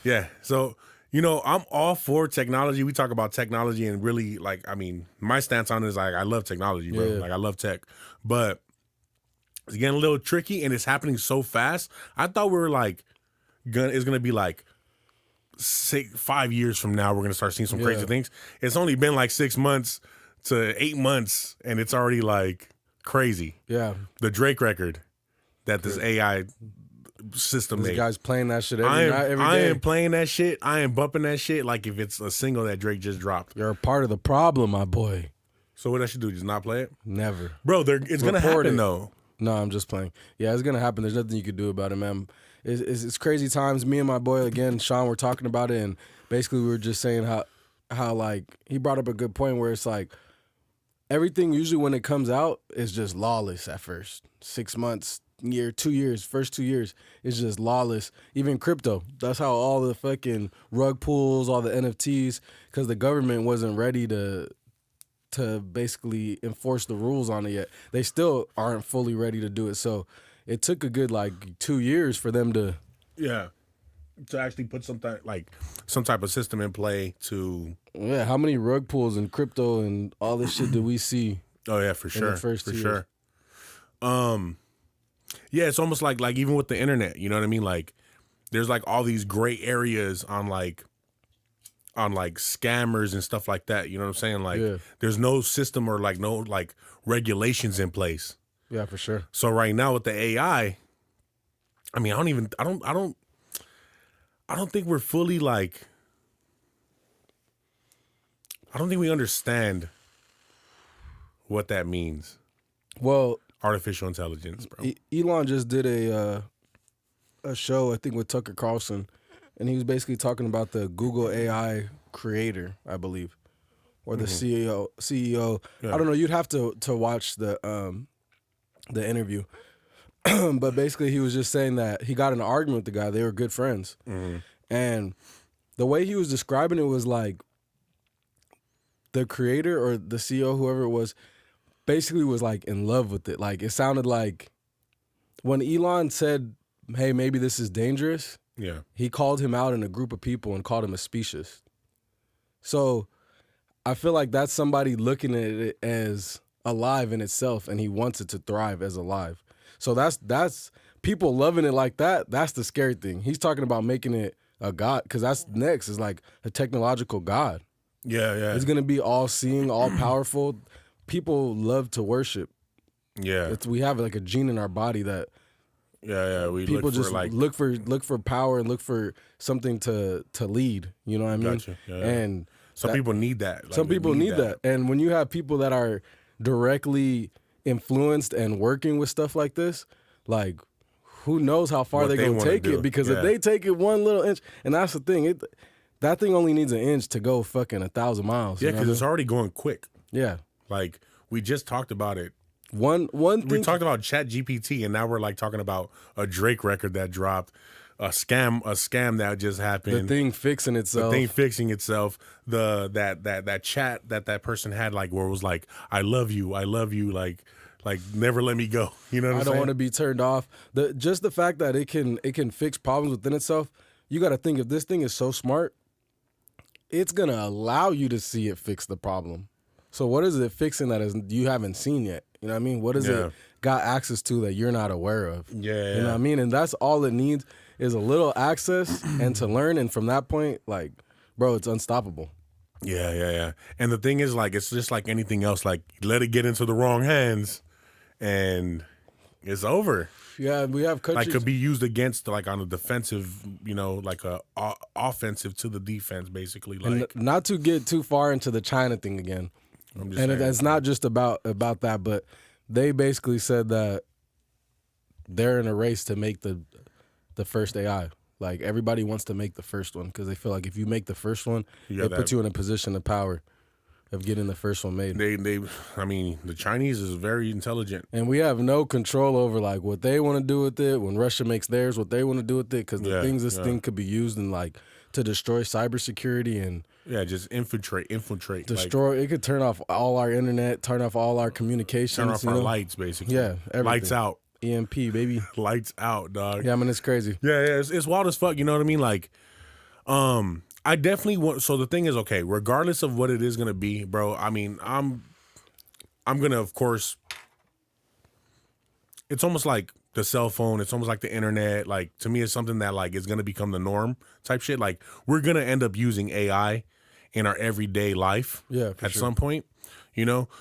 Yeah. So, I'm all for technology. We talk about technology and really like, I mean, my stance on it is like I love technology, bro. Yeah. Like I love tech, but it's getting a little tricky and it's happening so fast. I thought we were like it's gonna be like 5 years from now we're gonna start seeing some crazy things. It's only been like 6 months to 8 months and it's already like crazy. Yeah. The Drake record that this AI system made. This guy's playing that shit every day. I am playing that shit. I am bumping that shit like if it's a single that Drake just dropped. You're a part of the problem, my boy. So what I should do? Just not play it? Never. Bro, it's going to happen though. No, I'm just playing. Yeah, it's going to happen. There's nothing you could do about it, man. It's crazy times. Me and my boy, again, Sean, were talking about it, and basically we were just saying how like, he brought up a good point where it's like, everything usually when it comes out is just lawless at first. 6 months, year, 2 years, first 2 years, it's just lawless. Even crypto. That's how all the fucking rug pulls, all the NFTs, because the government wasn't ready to basically enforce the rules on it yet. They still aren't fully ready to do it. So it took a good like 2 years for them to actually put some type of system in play to. Yeah, how many rug pulls and crypto and all this shit did we see? Oh yeah, for sure. For sure. Yeah, it's almost like even with the internet, you know what I mean? Like there's like all these gray areas on like scammers and stuff like that. You know what I'm saying? Like there's no system or like no like regulations in place. Yeah, for sure. So right now with the AI, I mean, I don't think we're fully like, I don't think we understand what that means. Well, artificial intelligence, bro. Elon just did a show, I think, with Tucker Carlson, and he was basically talking about the Google AI creator, I believe, or the CEO. Yeah. I don't know. You'd have to watch the interview, but basically he was just saying that he got in an argument with the guy. They were good friends, and the way he was describing it was like the creator or the CEO, whoever it was, basically was like in love with it. Like it sounded like when Elon said, "Hey, maybe this is dangerous." Yeah, he called him out in a group of people and called him a specious. So I feel like that's somebody looking at it as alive in itself, and he wants it to thrive as alive. So that's people loving it like that. That's the scary thing. He's talking about making it a god, because that's next is like a technological god. Yeah, yeah. It's gonna be all seeing, all powerful. People love to worship. Yeah, we have like a gene in our body that. Yeah. We people look just for like look for power and look for something to lead. You know what I mean? Gotcha. Yeah. And some people need that. Like some people need that. And when you have people that are directly influenced and working with stuff like this, like who knows how far they're gonna take it? Because if they take it one little inch, and that's the thing, that thing only needs an inch to go fucking 1,000 miles. Yeah, because it's already going quick. Yeah, like we just talked about it. One thing we talked about ChatGPT, and now we're like talking about a Drake record that dropped, a scam that just happened, the thing fixing itself, that chat that person had, like where it was like, I love you, like never let me go. You know what I'm saying? I don't want to be turned off. Just the fact that it can fix problems within itself. You got to think, if this thing is so smart, it's gonna allow you to see it fix the problem. So what is it fixing that you haven't seen yet? You know what I mean? What is it got access to that you're not aware of? Yeah. You know what I mean? And that's all it needs is a little access and to learn. And from that point, like, bro, it's unstoppable. Yeah. And the thing is, like, it's just like anything else. Like, let it get into the wrong hands, and it's over. Yeah, we have countries like could be used against like on a defensive, like a offensive to the defense, basically. Like, and not to get too far into the China thing again, and it's not just about that, but they basically said that they're in a race to make the first AI. Like everybody wants to make the first one because they feel like if you make the first one, it puts you in a position of power of getting the first one made. I mean, the Chinese is very intelligent, and we have no control over like what they want to do with it. When Russia makes theirs, what they want to do with it, because the things this thing could be used in, like to destroy cybersecurity and just infiltrate, destroy. It could turn off all our internet, turn off all our communications, turn off our lights, basically. Yeah, everything. Lights out. EMP, baby. Lights out, dog. Yeah, I mean, it's crazy. Yeah, it's wild as fuck. You know what I mean? Like, I definitely want. So the thing is, okay, regardless of what it is gonna be, bro. I mean, I'm gonna, of course. It's almost like the cell phone. It's almost like the internet. Like to me, it's something that like is gonna become the norm type shit. Like we're gonna end up using AI in our everyday life. Yeah, at some point.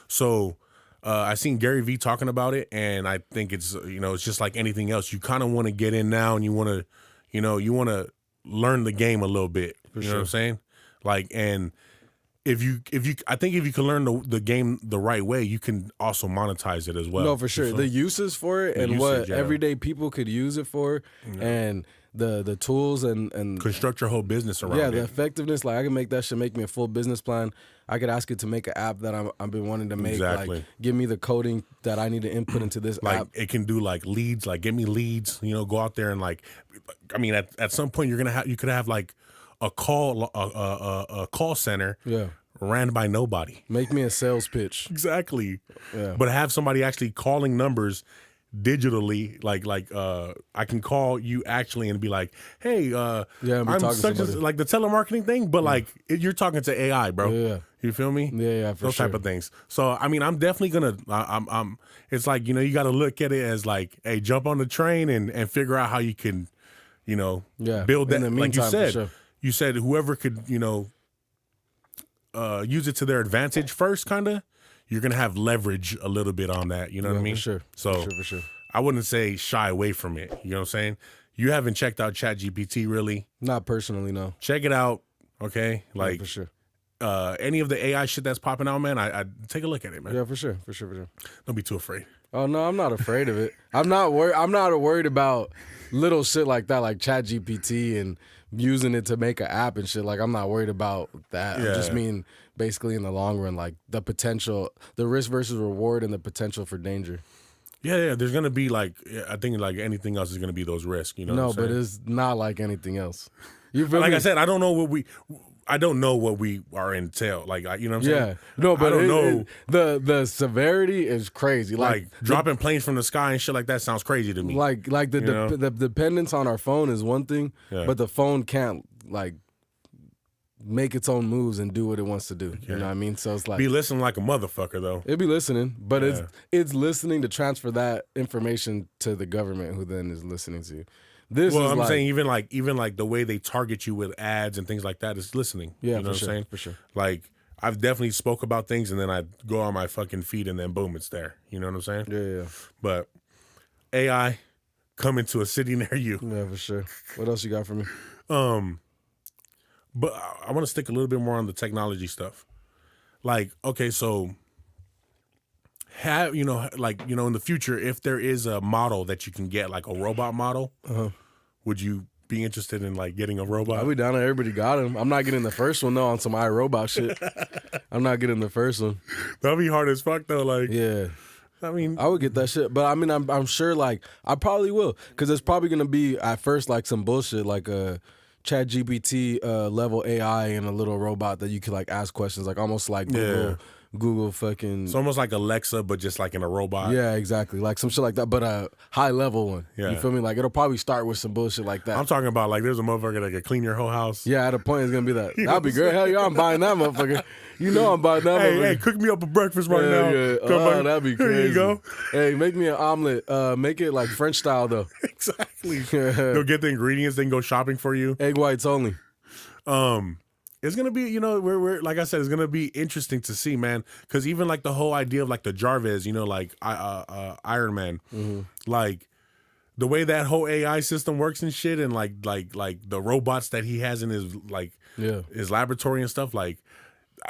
So. I seen Gary Vee talking about it, and I think it's it's just like anything else. You kind of want to get in now, and you want to, you want to learn the game a little bit. You know what I'm saying? Like, and if you, I think if you can learn the game the right way, you can also monetize it as well. No, for sure. The uses for it and what everyday people could use it for, and the tools and construct your whole business around it. Yeah, the effectiveness. Like I can make that shit make me a full business plan. I could ask it to make an app that I've been wanting to make. Exactly. Like give me the coding that I need to input into this like app. It can do like leads, like give me leads. Go out there and like, I mean, at some point you could have like a call center. Yeah. Ran by nobody. Make me a sales pitch. Exactly. Yeah. But have somebody actually calling numbers digitally, like I can call you actually and be like, hey, I'm such as like the telemarketing thing, but like you're talking to AI, bro. Yeah. You feel me? Yeah, for those sure. type of things. So I mean, I'm definitely gonna. I'm. It's like you got to look at it as like, hey, jump on the train and figure out how you can, build that. In the meantime, like you said, for sure. You said whoever could, use it to their advantage first, kind of. You're gonna have leverage a little bit on that. You know what I mean? For sure. So for sure. I wouldn't say shy away from it. You know what I'm saying? You haven't checked out ChatGPT, really? Not personally, no. Check it out, okay? Like for sure. Any of the AI shit that's popping out, man, I take a look at it, man. Yeah, for sure. Don't be too afraid. Oh no, I'm not afraid of it. I'm not worried about little shit like that, like ChatGPT and using it to make an app and shit. Like I'm not worried about that. Yeah. I just mean basically in the long run, like the potential, the risk versus reward, and the potential for danger. Yeah. There's gonna be like, I think like anything else is gonna be those risks. You know? No, but it's not like anything else. You feel like me? I said, I don't know what we are entail. Like, you know what I'm saying? Yeah. No, but I don't know. The severity is crazy. Like dropping planes from the sky and shit like that sounds crazy to me. Like the dependence on our phone is one thing, but the phone can't like make its own moves and do what it wants to do. You know what I mean? So it's like be listening like a motherfucker though. It'd be listening, but it's listening to transfer that information to the government, who then is listening to you. I'm saying even like the way they target you with ads and things like that is listening. Yeah, you know what I'm saying? For sure. Like I've definitely spoke about things and then I go on my fucking feed and then boom, it's there. You know what I'm saying? Yeah. But AI coming to a city near you. Yeah, for sure. What else you got for me? But I want to stick a little bit more on the technology stuff. Like, okay, so in the future, if there is a model that you can get, like a robot model, would you be interested in like getting a robot? I'll be down there. Everybody got him. I'm not getting the first one though on some iRobot shit. I'm not getting the first one. That'd be hard as fuck though. Like, yeah. I mean, I would get that shit, but I mean, I'm sure like I probably will, because it's probably gonna be at first like some bullshit like a ChatGPT level AI and a little robot that you could like ask questions, like almost like Google fucking. It's almost like Alexa, but just like in a robot. Yeah, exactly, like some shit like that, but a high level one. Yeah. You feel me? Like it'll probably start with some bullshit like that. I'm talking about like there's a motherfucker that can clean your whole house. Yeah, at a point it's gonna be that. That'd be great. Hell yeah, I'm buying that motherfucker. You know I'm buying that motherfucker. Hey, cook me up a breakfast right now. Yeah. Oh, that'd be crazy. Here you go. Hey, make me an omelet. Make it like French style though. Exactly. They'll get the ingredients, then go shopping for you. Egg whites only. it's gonna be, we're like I said, it's gonna be interesting to see, man. Because even like the whole idea of like the Jarvis, like Iron Man, like the way that whole AI system works and shit, and like the robots that he has in his his laboratory and stuff, like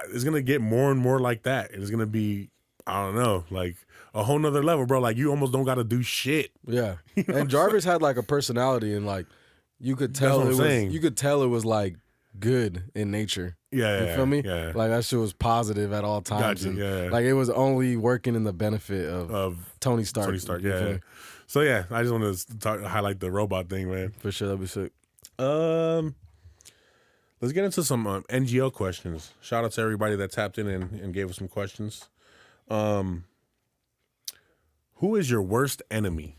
it's gonna get more and more like that. It's gonna be, I don't know, like a whole nother level, bro. Like you almost don't got to do shit. Yeah, and Jarvis had like a personality, and like you could tell it was like good in nature. Yeah, you feel me? Yeah, like that shit was positive at all times. Gotcha, yeah. Like it was only working in the benefit of Tony Stark. Tony Stark, yeah. So yeah, I just want to highlight the robot thing, man. For sure, that'd be sick. Let's get into some NGO questions. Shout out to everybody that tapped in and gave us some questions. Who is your worst enemy?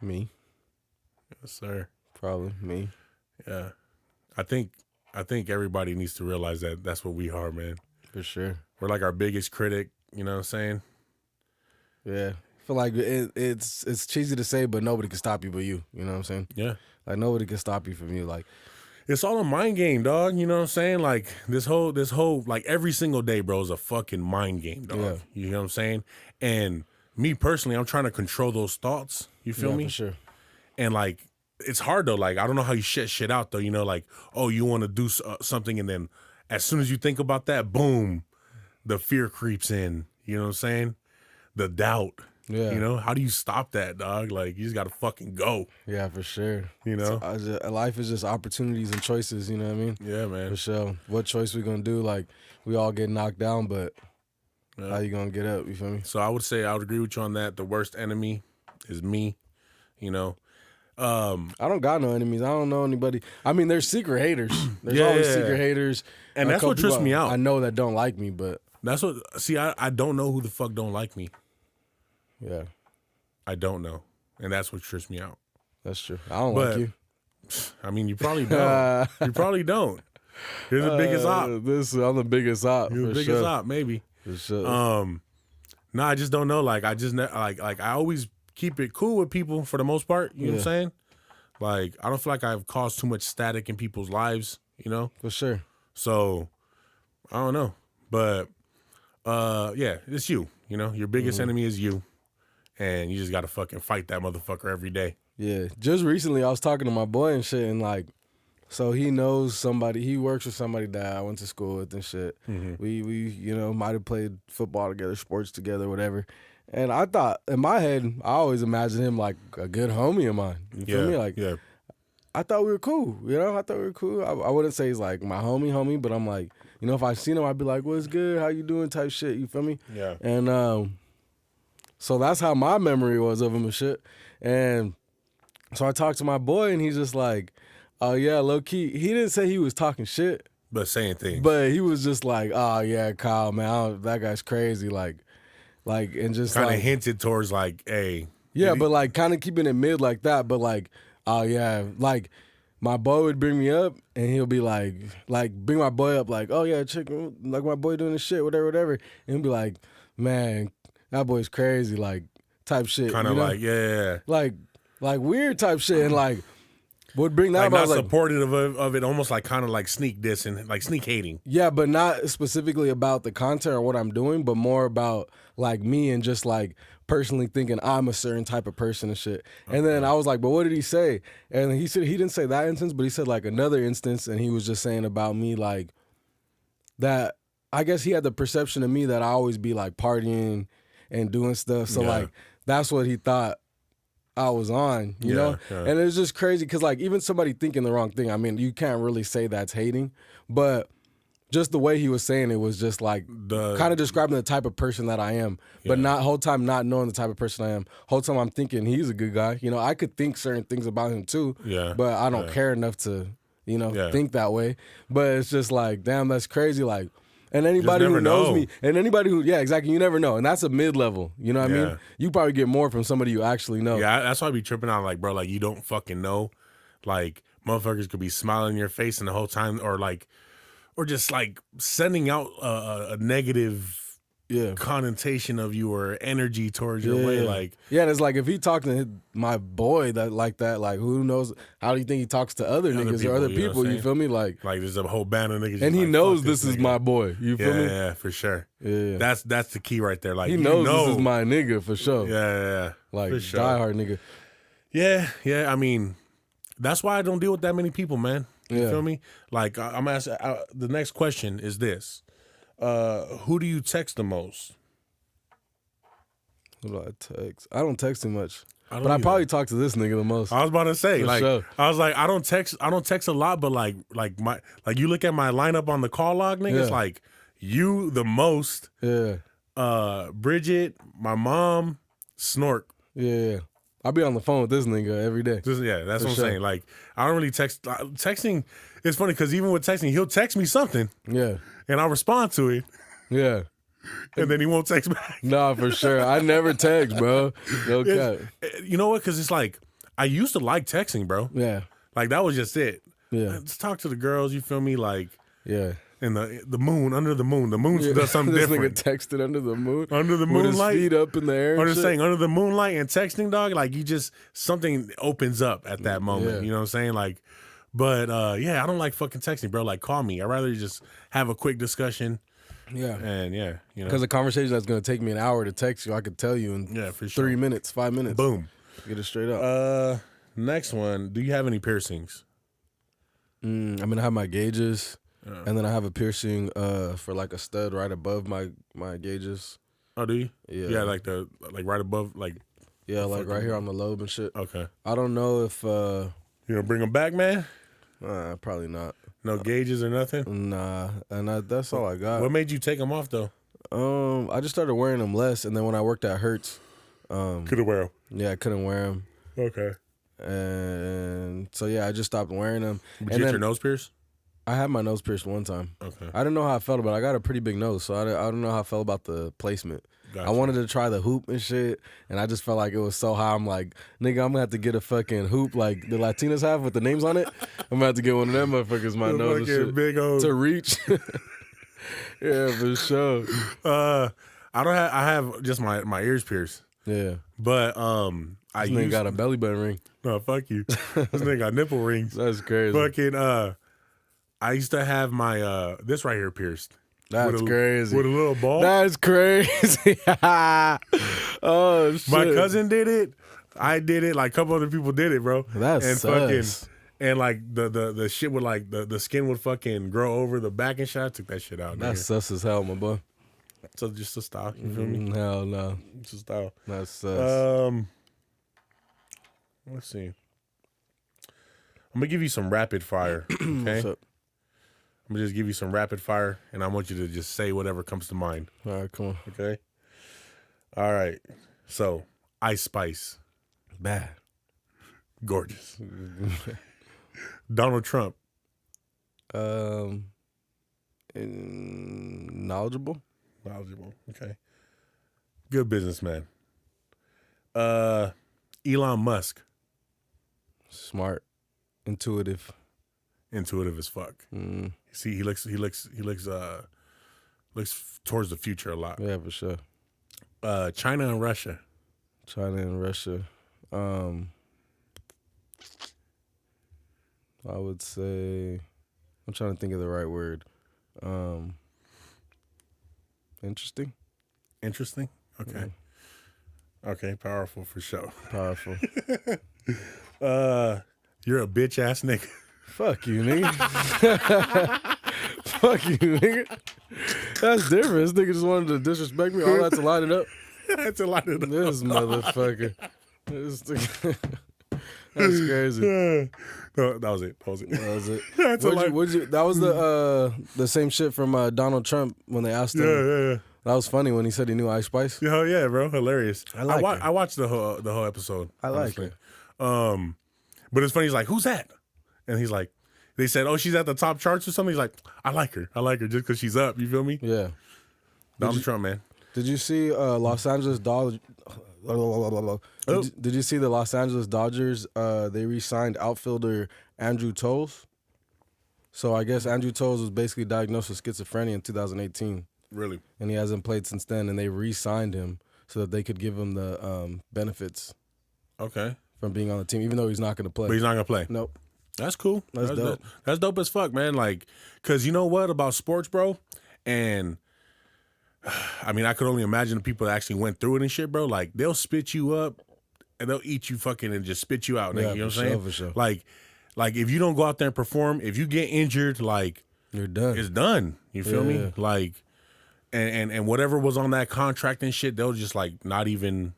Me. Yes, sir. Probably me. Yeah. I think everybody needs to realize that that's what we are, man. For sure. We're like our biggest critic, you know what I'm saying? Yeah. I feel like it's cheesy to say, but nobody can stop you but you. You know what I'm saying? Yeah. Like nobody can stop you from you. Like it's all a mind game, dog. You know what I'm saying? Like this whole like every single day, bro, is a fucking mind game, dog. Yeah. You know what I'm saying? And me personally, I'm trying to control those thoughts. You feel me? For sure. And like it's hard though. Like I don't know how you shit out though. Like, oh, you want to do something, and then as soon as you think about that, boom, the fear creeps in. You know what I'm saying? The doubt. Yeah. How do you stop that, dog? Like, you just got to fucking go. Yeah, for sure. Life is just opportunities and choices, you know what I mean? Yeah, man. For sure. What choice we going to do? Like, we all get knocked down, but how you going to get up? You feel me? So I would agree with you on that. The worst enemy is me, I don't got no enemies. I don't know anybody. I mean, there's secret haters. There's always secret haters. And that's what trips me out. I know that don't like me, but. I don't know who the fuck don't like me. Yeah. I don't know. And that's what trips me out. That's true. I don't like you. I mean, you probably don't. You probably don't. You're the biggest op. I'm the biggest op. You're the biggest op, maybe. For sure. No, I just don't know. Like, I just like I always keep it cool with people for the most part. You know what I'm saying? Like, I don't feel like I've caused too much static in people's lives, For sure. So, I don't know. But, yeah, it's you. Your biggest enemy is you. And you just got to fucking fight that motherfucker every day. Yeah. Just recently, I was talking to my boy and shit, and like, so he knows somebody, he works with somebody that I went to school with and shit. Mm-hmm. We might have played football together, sports together, whatever. And I thought, in my head, I always imagined him like a good homie of mine. You feel me? Like, I thought we were cool. I thought we were cool. I wouldn't say he's like my homie, but I'm like, if I seen him, I'd be like, what's good? How you doing? Type shit. You feel me? Yeah. And so that's how my memory was of him and shit. And so I talked to my boy, and he's just like, oh, yeah, low key. He didn't say he was talking shit. But saying things. But he was just like, oh, yeah, Kyle, man, that guy's crazy. Like, and just kind of hinted towards like, hey. Yeah, but like kind of keeping it mid like that. But like, oh, yeah, like my boy would bring me up, and he'll be like bring my boy up, like, oh, yeah, check, like my boy doing this shit, whatever. And he'll be like, man, that boy's crazy, like type shit. Kind of like, yeah. Like weird type shit. And like, would bring that like up. Not supportive of it, almost like kind of like sneak dissing, like sneak hating. Yeah, but not specifically about the content or what I'm doing, but more about like me and just like personally thinking I'm a certain type of person and shit. Okay. And then I was like, but what did he say? And he said he didn't say that instance, but he said like another instance, and he was just saying about me like that. I guess he had the perception of me that I always be like partying and doing stuff. So like that's what he thought I was on, you know? Yeah. And it's just crazy because like even somebody thinking the wrong thing, I mean, you can't really say that's hating, but just the way he was saying it was just like kind of describing the type of person that I am, but not whole time not knowing the type of person I am. Whole time I'm thinking he's a good guy. I could think certain things about him too, but I don't care enough to, think that way. But it's just like, damn, that's crazy. Like, and anybody who knows me, and anybody who, exactly, you never know. And that's a mid-level, you know what I mean? You probably get more from somebody you actually know. Yeah, that's why I be tripping out, like, bro, like, you don't fucking know. Like, motherfuckers could be smiling in your face and the whole time, or just, like, sending out a negative connotation of you or energy towards your way. Like, it's like if he talked to my boy like that, like who knows? How do you think he talks to other niggas or other people? You feel me? Like there's a whole band of niggas, and he knows this is my boy. You feel me? Yeah, for sure. Yeah, that's the key right there. Like he knows this is my nigga for sure. Yeah, like for sure. Diehard nigga. Yeah. I mean, that's why I don't deal with that many people, man. You feel me? Like I'm asking. The next question is this. Who do you text the most? Who do I text? I don't text too much. But I probably talk to this nigga the most. I was about to say, I was like, I don't text a lot, but like you look at my lineup on the call log, nigga, it's like you the most. Yeah. Bridget, my mom, Snork. Yeah. I'll be on the phone with this nigga every day. That's what I'm saying. Like, I don't really text. Texting, it's funny because even with texting, he'll text me something. Yeah. And I'll respond to it. Yeah. And then he won't text back. Nah, for sure. I never text, bro. No cap. You know what? Because it's like, I used to like texting, bro. Yeah. Like, that was just it. Yeah. Let's talk to the girls, you feel me? Like, yeah. And the moon, under the moon. The moon does something different. This nigga texted under the moon. Under the moonlight. With his feet up in the air. I'm just saying, under the moonlight and texting, dog, like something opens up at that moment. Yeah. You know what I'm saying? Like, but I don't like fucking texting, bro. Like, call me. I'd rather just have a quick discussion. Yeah. And you know. Because a conversation that's going to take me an hour to text you, I could tell you in for sure. 3 minutes, 5 minutes. Boom. Get it straight up. Next one. Do you have any piercings? I mean, I have my gauges. And then I have a piercing for like a stud right above my gauges. Oh, do you? Yeah. Yeah, like right above, like. Yeah, like right here on the lobe and shit. Okay. I don't know if. You gonna bring them back, man? Probably not. No gauges or nothing? Nah, and that's all I got. What made you take them off though? I just started wearing them less, and then when I worked at Hertz, couldn't wear them. Yeah, I couldn't wear them. Okay. And so I just stopped wearing them. Did you get your nose pierced? I had my nose pierced one time. Okay. I didn't know how I felt about it. I got a pretty big nose, so I don't know how I felt about the placement. Gotcha. I wanted to try the hoop and shit, and I just felt like it was so high. I'm like, nigga, I'm gonna have to get a fucking hoop like the Latinas have with the names on it. I'm gonna have to get one of them motherfuckers, my nose and shit, big old to reach. Yeah, for sure. I have just my ears pierced. Yeah. But this nigga got a belly button ring. No, fuck you. This nigga got nipple rings. That's crazy. Fucking I used to have my this right here pierced. That's crazy. With a little ball. That's crazy. Oh shit. My cousin did it. I did it. Like a couple other people did it, bro. That's and sus. Fucking and like the shit would like the skin would fucking grow over the back and shit. I took that shit out. That's sus as hell, my boy. So just a style. You feel me? Hell no. It's a style. That's sus. Let's see. I'm gonna give you some rapid fire. Okay. What's up? I'm gonna just give you some rapid fire, and I want you to just say whatever comes to mind. All right, come on. Okay. All right. So, Ice Spice. Bad. Gorgeous. Donald Trump. Knowledgeable. Knowledgeable. Okay. Good businessman. Elon Musk. Smart. Intuitive. Intuitive as fuck. See, he looks towards the future a lot. Yeah, for sure. China and Russia. China and Russia. I would say, I'm trying to think of the right word. Interesting. Interesting? Okay. Yeah. Okay, powerful for sure. Powerful. You're a bitch ass nigga. Fuck you, nigga. Fuck you, nigga. That's different. This nigga just wanted to disrespect me. All that to line it up. That's to line it up. This motherfucker. This nigga. That's crazy. No, that was it. That was it. That was the same shit from Donald Trump when they asked him. Yeah. That was funny when he said he knew Ice Spice. Oh yeah, bro, hilarious. I watched the whole episode. I like it. But it's funny. He's like, "Who's that?" And he's like, "They said, oh, she's at the top charts or something." He's like, "I like her just because she's up." You feel me? Yeah. Donald Trump, man. Did you see Los Angeles Dodgers? Did you see the Los Angeles Dodgers? They re-signed outfielder Andrew Toles. So I guess Andrew Toles was basically diagnosed with schizophrenia in 2018. Really? And he hasn't played since then, and they re-signed him so that they could give him the benefits. Okay. From being on the team, even though he's not going to play. But he's not going to play? Nope. That's cool. That's dope. That's dope as fuck, man. Like, because you know what about sports, bro? And, I mean, I could only imagine the people that actually went through it and shit, bro. Like, they'll spit you up and they'll eat you fucking and just spit you out, nigga. You know what I'm saying? For sure. Like, if you don't go out there and perform, if you get injured, like, you're done. It's done. You feel me? Like, and whatever was on that contract and shit, they'll just, like, not even...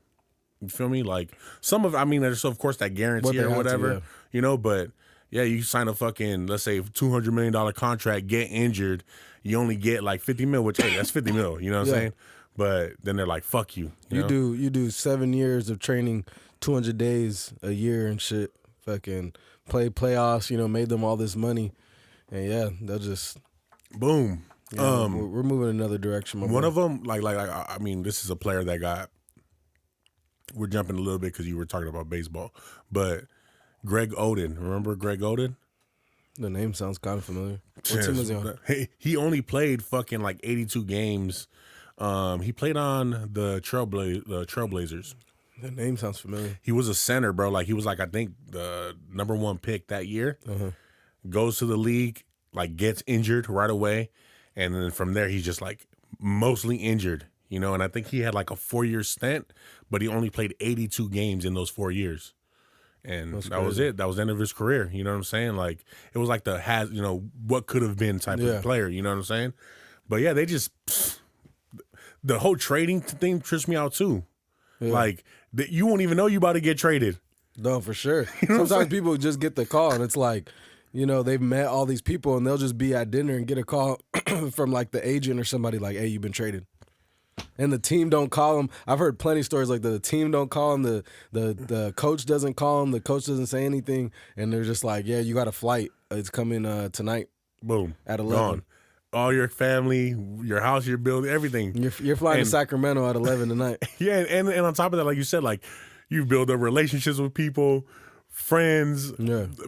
You feel me? Like there's of course that guarantee or whatever, you know, but yeah, you sign a fucking, let's say $200 million contract, get injured, you only get like 50 mil, which hey, that's 50 mil, you know what I'm saying? But then they're like, fuck you. You do 7 years of training, 200 days a year and shit, fucking play playoffs, you know, made them all this money. And yeah, they'll just boom. We're moving another direction. One of them, like I mean, this is a player that got. We're jumping a little bit because you were talking about baseball, but Greg Oden. Remember Greg Oden? The name sounds kind of familiar. What team was he on? He only played fucking like 82 games. He played on the Trailblazers. The name sounds familiar. He was a center, bro. Like he was like I think the #1 pick that year. Goes to the league, like gets injured right away, and then from there he's just like mostly injured. You know, and I think he had like a 4-year stint, but he only played 82 games in those 4 years. And that was it. That was the end of his career. You know what I'm saying? Like, it was like what could have been type of player. You know what I'm saying? But yeah, they just, the whole trading thing trips me out too. Yeah. Like, you won't even know you about to get traded. No, for sure. You know sometimes people just get the call and it's like, you know, they've met all these people and they'll just be at dinner and get a call from like the agent or somebody like, hey, you've been traded. And the team don't call him. I've heard plenty of stories like that. The team don't call him. The coach doesn't call him. The coach doesn't say anything. And they're just like, yeah, you got a flight. It's coming tonight. Boom. At 11. Gone. All your family, your house, your building, everything. You're flying to Sacramento at 11 tonight. Yeah, and on top of that, like you said, like you build up relationships with people, friends,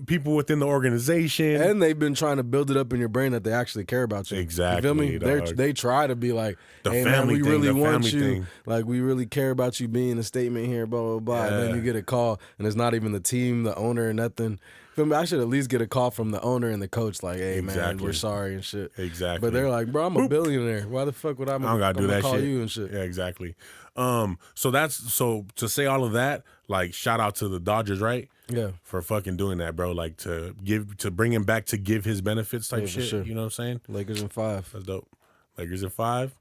people within the organization. And they've been trying to build it up in your brain that they actually care about you. Exactly. You feel me? They try to be like, hey, man, we really want you. Like, we really care about you being a statement here, blah, blah, blah. Yeah. And then you get a call, and it's not even the team, the owner, or nothing. Feel me? I should at least get a call from the owner and the coach, like, hey, man, we're sorry and shit. Exactly. But they're like, bro, I'm a billionaire. Why the fuck would I do that call shit. You and shit? Yeah, exactly. So to say all of that, like, shout out to the Dodgers, right? Yeah. For fucking doing that, bro. Like, to bring him back to give his benefits type shit. Sure. You know what I'm saying? Lakers in 5. That's dope. Lakers in 5.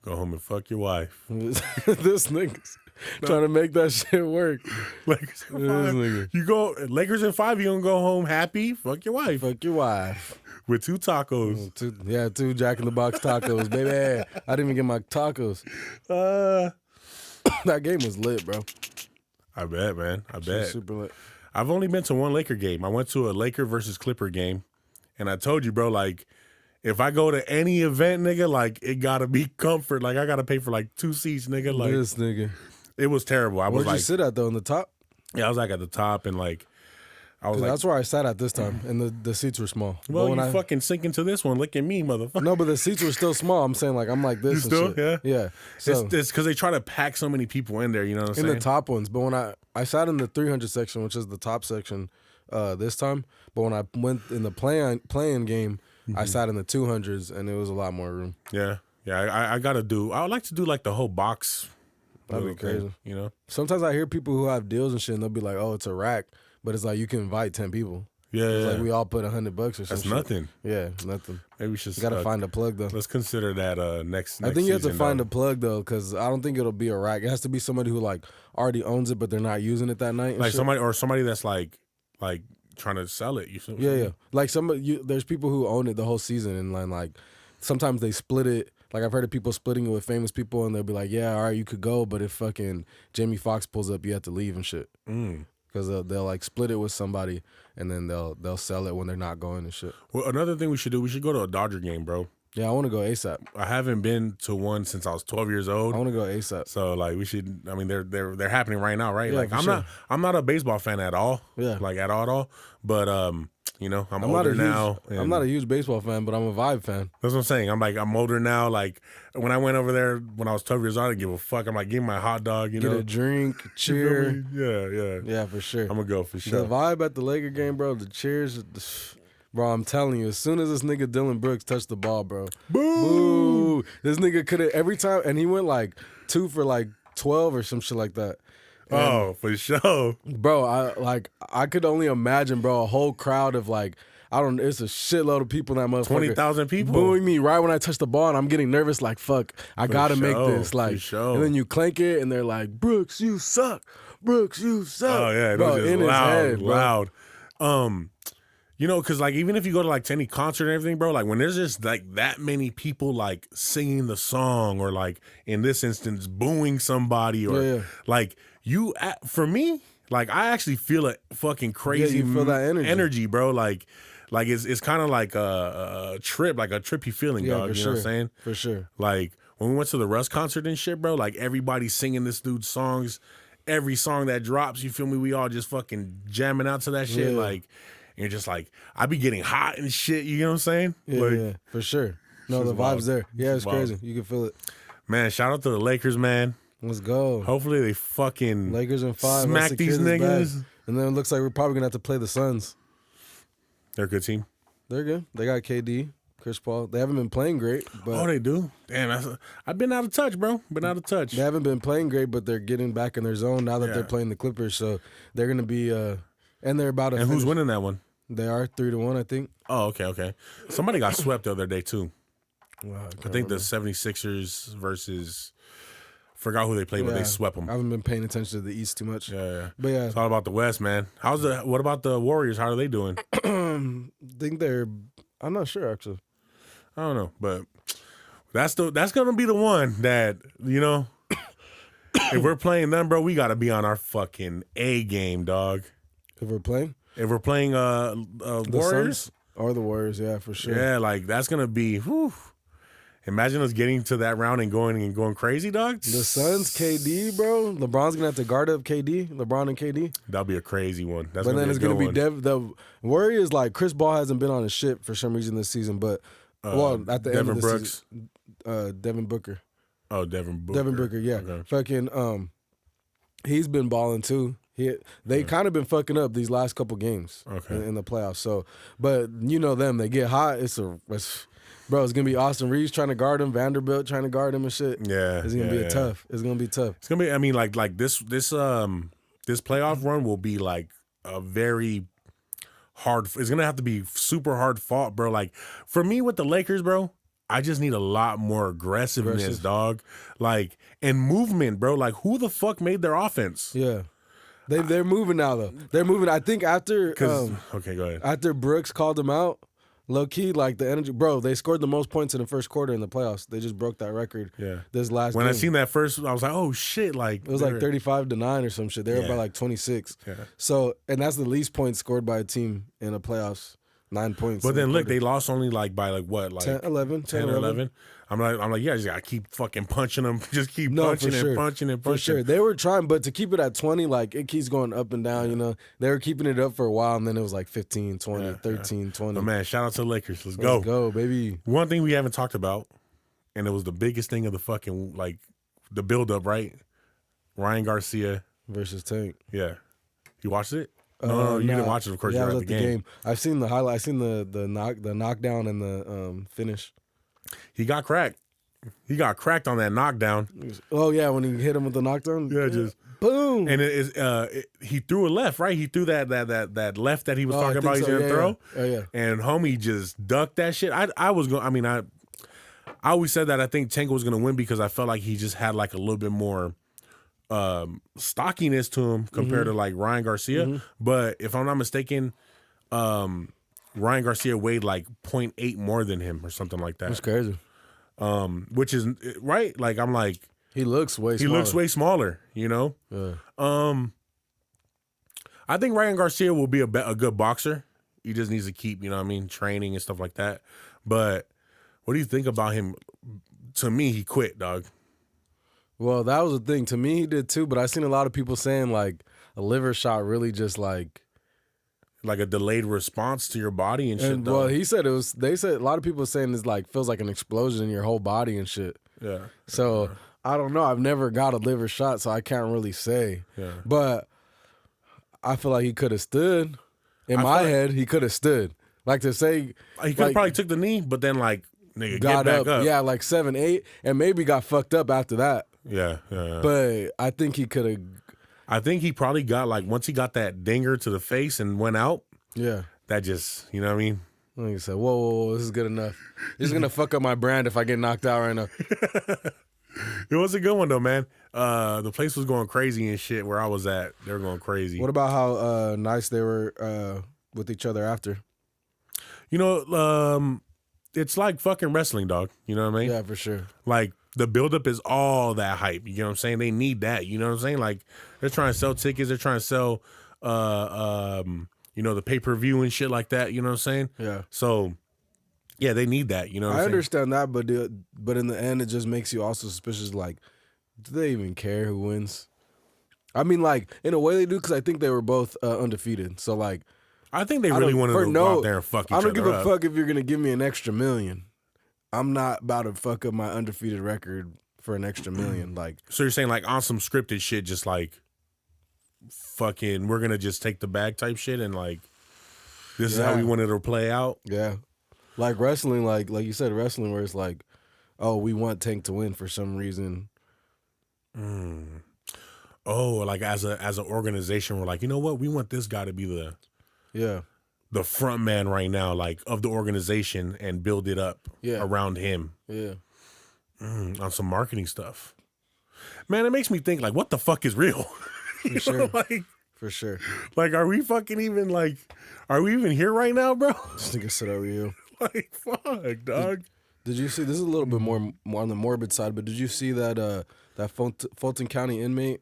Go home and fuck your wife. This nigga's trying to make that shit work. Lakers in 5. You go Lakers in 5. You gonna go home happy? Fuck your wife. Fuck your wife. With 2 tacos. 2 Jack in the Box tacos, baby. I didn't even get my tacos. That game was lit, bro. I bet, man. I bet. Super lit. I've only been to one Laker game. I went to a Laker versus Clipper game, and I told you, bro, like, if I go to any event, nigga, like, it gotta be comfort. Like, I gotta pay for, like, 2 seats, nigga. Like, this nigga. It was terrible. Where'd you sit at, though, in the top? Yeah, I was, like, at the top, and, like, I was like... That's where I sat at this time, and the seats were small. Well, you fucking sink into this one. Look at me, motherfucker. No, but the seats were still small. I'm saying, like, I'm like this you and still? shit. Yeah. So, it's because they try to pack so many people in there, you know what I'm saying? In the top ones. But when I sat in the 300 section, which is the top section this time, but when I went in the playing game, I sat in the 200s, and it was a lot more room. Yeah. I gotta do... I would like to do, like, the whole box. That'd be crazy. Thing, you know? Sometimes I hear people who have deals and shit, and they'll be like, oh, it's a rack. But it's like you can invite 10 people. Yeah, it's like we all put $100 or something. That's nothing. Yeah, nothing. Maybe we should. You gotta find a plug though. Let's consider that next. I think you have to find a plug though, because I don't think it'll be a rack. It has to be somebody who like already owns it, but they're not using it that night. Like somebody that's like trying to sell it. Yeah. Like there's people who own it the whole season, and like sometimes they split it. Like I've heard of people splitting it with famous people, and they'll be like, "Yeah, all right, you could go, but if fucking Jamie Foxx pulls up, you have to leave and shit." Because they'll like split it with somebody, and then they'll sell it when they're not going and shit. Well, another thing we should go to a Dodger game, bro. Yeah, I want to go ASAP. I haven't been to one since I was 12 years old. I want to go ASAP. So like we should. I mean, they're happening right now, right? Yeah, like I'm not a baseball fan at all. Yeah, like at all. But You know, I'm older now. I'm not a huge baseball fan, but I'm a vibe fan. That's what I'm saying. I'm older now. Like, when I went over there when I was 12 years old, I didn't give a fuck. I'm like, give me my hot dog, you know? Get a drink, cheer. Yeah. Yeah, for sure. I'm going to go for sure. The vibe at the Laker game, bro, the cheers. Bro, I'm telling you, as soon as this nigga Dylan Brooks touched the ball, bro. Boo! This nigga could have, every time, and he went like 2 for like 12 or some shit like that. And, for sure. Bro, I could only imagine, bro, a whole crowd of like, it's a shitload of people in that motherfucker. 20,000 people. Booing me right when I touch the ball, and I'm getting nervous like, fuck, I gotta make this. Like, and then you clank it, and they're like, Brooks, you suck. Brooks, you suck. Oh, yeah. Bro, It was just loud. You know, because, like, even if you go to, like, to any concert and everything, bro, like, when there's just, like, that many people, like, singing the song or, like, in this instance, booing somebody or, like, for me, like, I actually feel a fucking crazy you feel that energy, bro. Like it's kind of like a trip, like a trippy feeling, dog. You know what I'm saying? For sure. Like, when we went to the Russ concert and shit, bro, like, everybody's singing this dude's songs. Every song that drops, you feel me? We all just fucking jamming out to that shit, like... And you're just like, I be getting hot and shit. You know what I'm saying? Yeah, for sure. No, the vibe's there. Yeah, it's crazy. You can feel it. Man, shout out to the Lakers, man. Let's go. Hopefully they fucking Lakers in 5. smack these niggas. And then it looks like we're probably gonna have to play the Suns. They're a good team. They're good. They got KD, Chris Paul. They haven't been playing great. But they do. Damn, I've been out of touch, bro. Been out of touch. They haven't been playing great, but they're getting back in their zone now that they're playing the Clippers. So they're gonna be and they're about to And who's winning that one? They are 3-1, I think. Oh, okay. Somebody got swept the other day, too. Wow, I think the 76ers versus... Forgot who they played, but they swept them. I haven't been paying attention to the East too much. Yeah. But yeah. It's all about the West, man. What about the Warriors? How are they doing? I'm not sure, actually. I don't know, but that's gonna be the one that, you know, if we're playing them, bro, we gotta be on our fucking A game, dog. If we're playing the Warriors Suns or the Warriors, yeah, for sure. Yeah, like that's gonna be. Whew. Imagine us getting to that round and going crazy, dog. The Suns, KD, bro. LeBron's gonna have to guard up KD, LeBron and KD. That'll be a crazy one. But then it's gonna be the Warriors. Like, Chris Paul hasn't been on his shit for some reason this season, but at the end of the season, Devin Booker. Oh, Devin Booker, yeah. Okay. Fucking he's been balling too. They kind of been fucking up these last couple games in the playoffs. So, but you know them, they get hot. Bro, it's gonna be Austin Reeves trying to guard him, Vanderbilt trying to guard him and shit. Yeah, it's gonna be tough. It's gonna be tough. It's gonna be. I mean, like this playoff run will be like a very hard. It's gonna have to be super hard fought, bro. Like, for me with the Lakers, bro, I just need a lot more aggressiveness, dog. Like, and movement, bro. Like, who the fuck made their offense? Yeah. They're moving now though. They're moving. I think after okay, go ahead. After Brooks called them out, low key, like the energy, bro. They scored the most points in the first quarter in the playoffs. They just broke that record. Yeah. This last when game. I seen that first, I was like, oh shit! Like, it was like 35-9 or some shit. They were by like 26. Yeah. So, and that's the least points scored by a team in a playoffs. 9 points. But then look, they lost only by what? Like 10, 11. 10, 11. I'm like, yeah, I just gotta keep fucking punching them. Just keep punching and punching and punching. For sure. They were trying, but to keep it at 20, like, it keeps going up and down, you know. They were keeping it up for a while, and then it was like 15, 20, 13, 20. But man, shout out to the Lakers. Let's go. Let's go, baby. One thing we haven't talked about, and it was the biggest thing of the fucking, like, the build-up, right? Ryan Garcia. Versus Tank. Yeah. You watched it? No, you didn't watch it, of course. Yeah, you were at the game. I've seen the highlight. I've seen the knockdown and the finish. He got cracked. He got cracked on that knockdown. Oh yeah, when he hit him with the knockdown. Yeah, just boom. And he threw a left, right? He threw that left that he was talking about. He's gonna throw. Yeah. And homie just ducked that shit. I always said that I think Tank was gonna win because I felt like he just had like a little bit more stockiness to him compared to like Ryan Garcia. But if I'm not mistaken, Ryan Garcia weighed like 0.8 more than him or something like that. That's crazy. Which is right. Like, I'm like, he looks way smaller, you know? Yeah. I think Ryan Garcia will be a good boxer. He just needs to keep, you know what I mean, training and stuff like that. But what do you think about him? To me, he quit, dog. Well, that was the thing. To me, he did too, but I seen a lot of people saying like a liver shot really just like like a delayed response to your body and shit. And well, he said it was. They said a lot of people saying it's like feels like an explosion in your whole body and shit. Yeah. So I don't know. I've never got a liver shot, so I can't really say. Yeah. But I feel like he could have stood. In my head, he could have stood. Like to say he could have probably took the knee, but then like nigga got get back up. Yeah, like 7, 8, and maybe got fucked up after that. Yeah. But I think he could have. I think he probably got like once he got that dinger to the face and went out. Yeah. That just, you know what I mean? Like he said, whoa, this is good enough. This is gonna fuck up my brand if I get knocked out right now. It was a good one though, man. The place was going crazy and shit where I was at. They were going crazy. What about how nice they were with each other after? You know, it's like fucking wrestling, dog. You know what I mean? Yeah, for sure. Like the buildup is all that hype. You know what I'm saying? They need that. You know what I'm saying? Like they're trying to sell tickets. They're trying to sell, you know, the pay-per-view and shit like that. You know what I'm saying? Yeah. So, yeah, they need that. You know what I'm saying? I understand that, but in the end, it just makes you also suspicious. Like, do they even care who wins? I mean, like, in a way they do, because I think they were both undefeated. So, like, I think they really wanted to go out there and fuck each other up. I don't give a fuck if you're going to give me an extra $1 million. I'm not about to fuck up my undefeated record for an extra $1 million. Like, so you're saying, like, on some scripted shit, just like, fucking, we're going to just take the bag type shit and, like, this is how we wanted to play out? Yeah. Like wrestling, like you said, wrestling where it's like, oh, we want Tank to win for some reason. Oh, like as an organization, we're like, you know what? We want this guy to be the front man right now, like of the organization, and build it up around him. Yeah. On some marketing stuff. Man, it makes me think, like, what the fuck is real? For sure. Like, for sure. Like, are we fucking even, like, are we even here right now, bro? This nigga said over you. Like, fuck, dog. Did you see, this is a little bit more on the morbid side, but did you see that that Fulton County inmate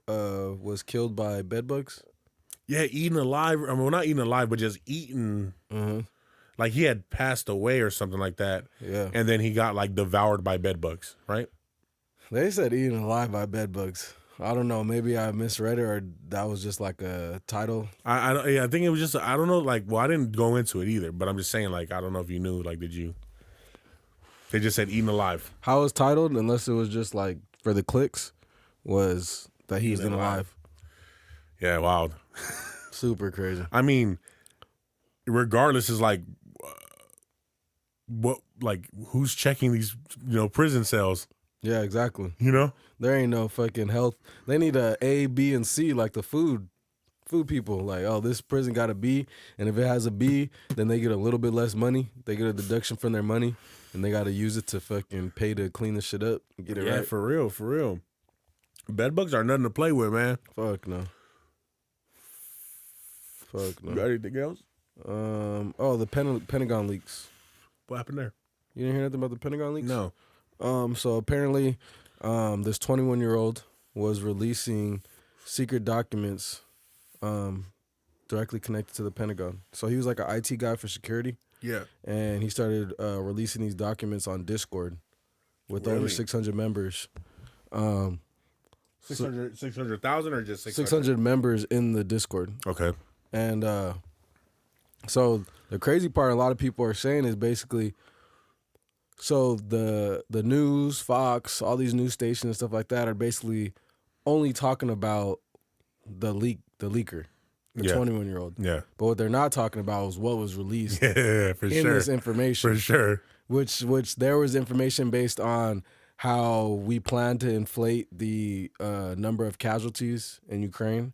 was killed by bedbugs? Yeah, eaten alive. I mean, well, not eaten alive, but just eaten. Like he had passed away or something like that. Yeah. And then he got like devoured by bedbugs, right? They said eaten alive by bedbugs. I don't know. Maybe I misread it, or that was just like a title. I think it was just, I don't know. Like, well, I didn't go into it either, but I'm just saying, like, I don't know if you knew. Like, did you? They just said eaten alive. How it was titled, unless it was just like for the clicks, was that he's eaten alive. Yeah, wild. Super crazy. I mean, regardless, is like, what, like, who's checking these, prison cells? Yeah, exactly. You know? There ain't no fucking health. They need a B, and C, like the food people. Like, oh, this prison got a B, and if it has a B, then they get a little bit less money. They get a deduction from their money, and they got to use it to fucking pay to clean the shit up and get it right. For real, for real. Bedbugs are nothing to play with, man. Fuck no. Fuck no. You got anything else? Oh, the Pentagon leaks. What happened there? You didn't hear nothing about the Pentagon leaks? No. So apparently, this 21-year-old was releasing secret documents directly connected to the Pentagon. So he was like an IT guy for security. Yeah. And he started releasing these documents on Discord with over 600 members. 600,000 or just 600 members in the Discord. Okay. And so the crazy part a lot of people are saying is basically, so the news, Fox, all these news stations and stuff like that are basically only talking about the leaker, the 21-year-old. Yeah. But what they're not talking about is what was released in this information. For sure. Which there was information based on how we plan to inflate the number of casualties in Ukraine,